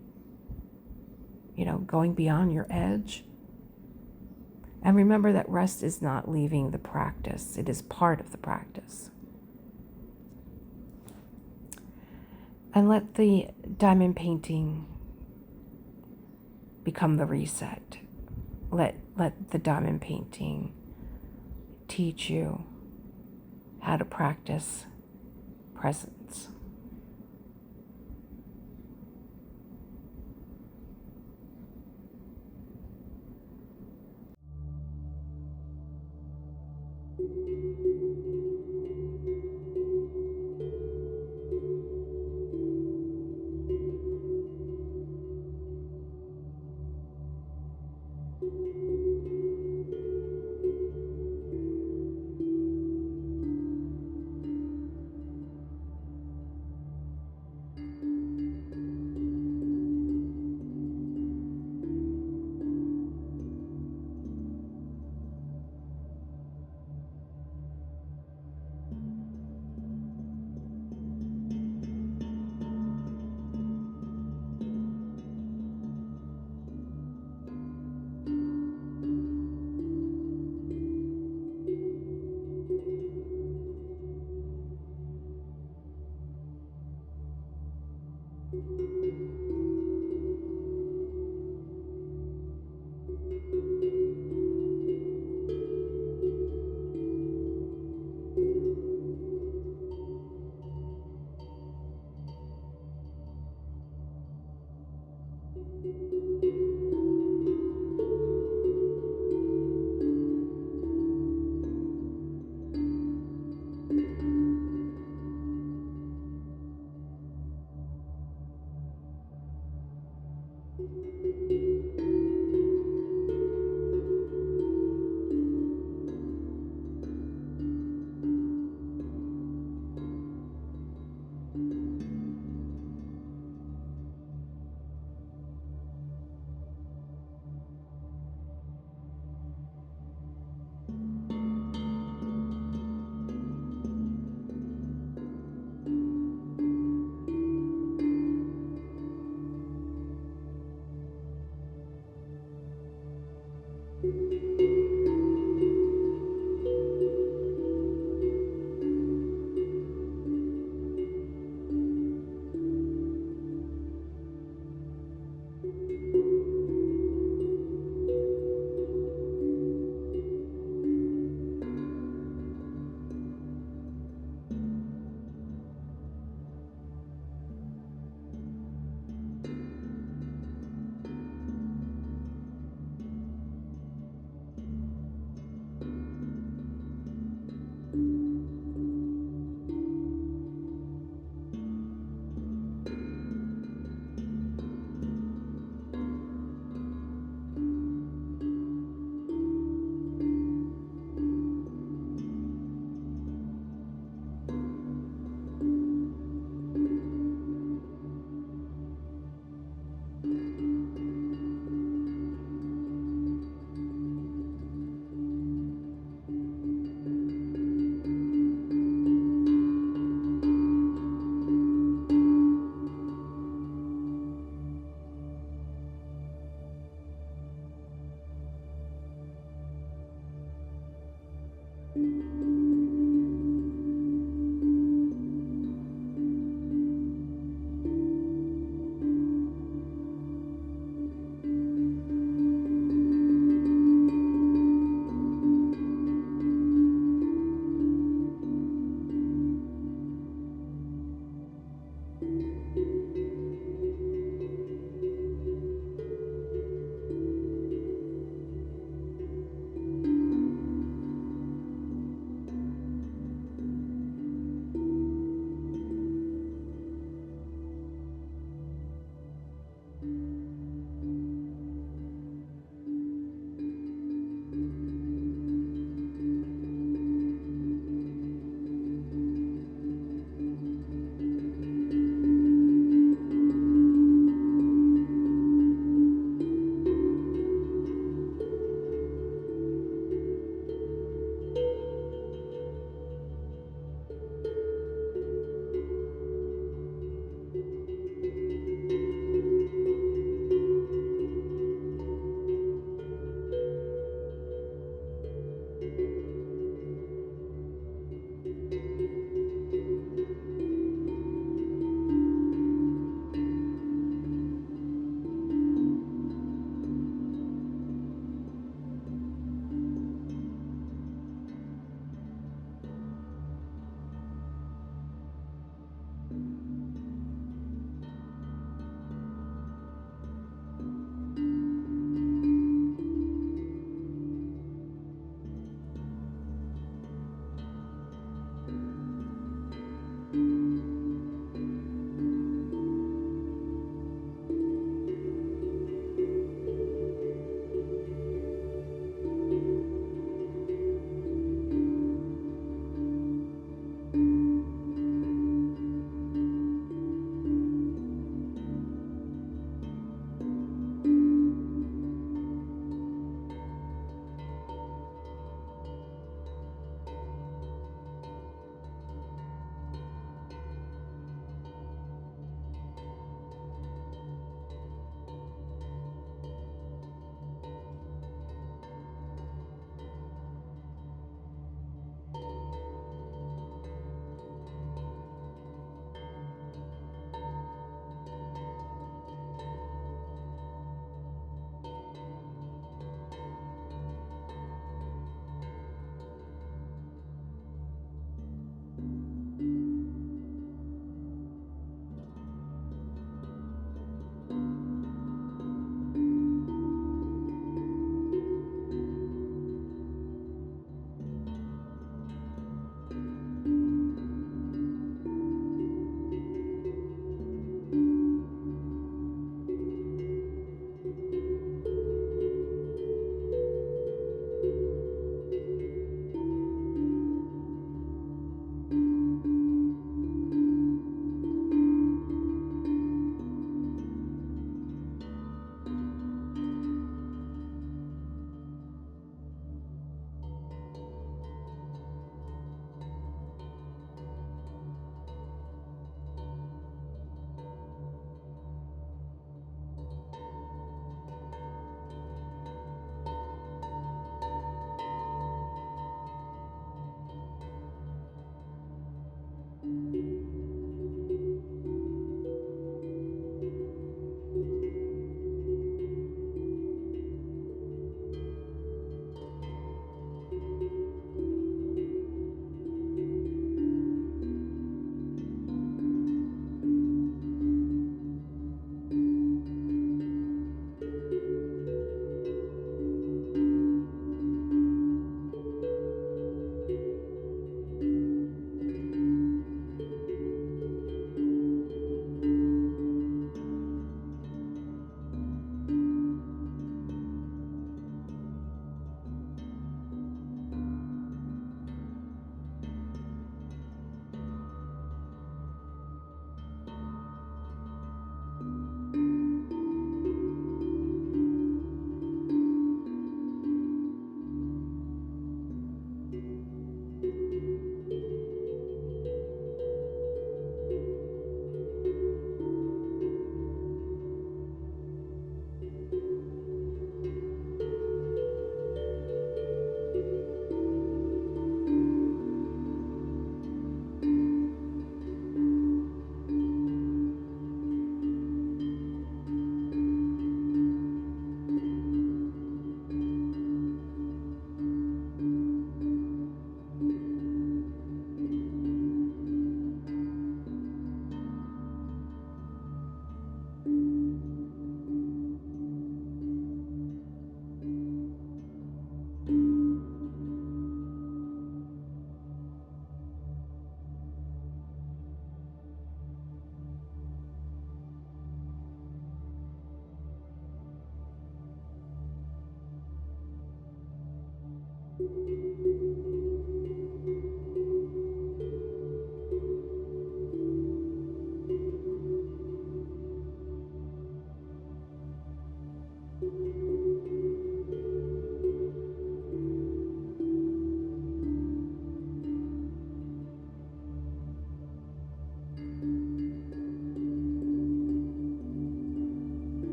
Speaker 1: going beyond your edge. And remember that rest is not leaving the practice. It is part of the practice. And let the diamond painting become the reset. Let the diamond painting teach you how to practice presence.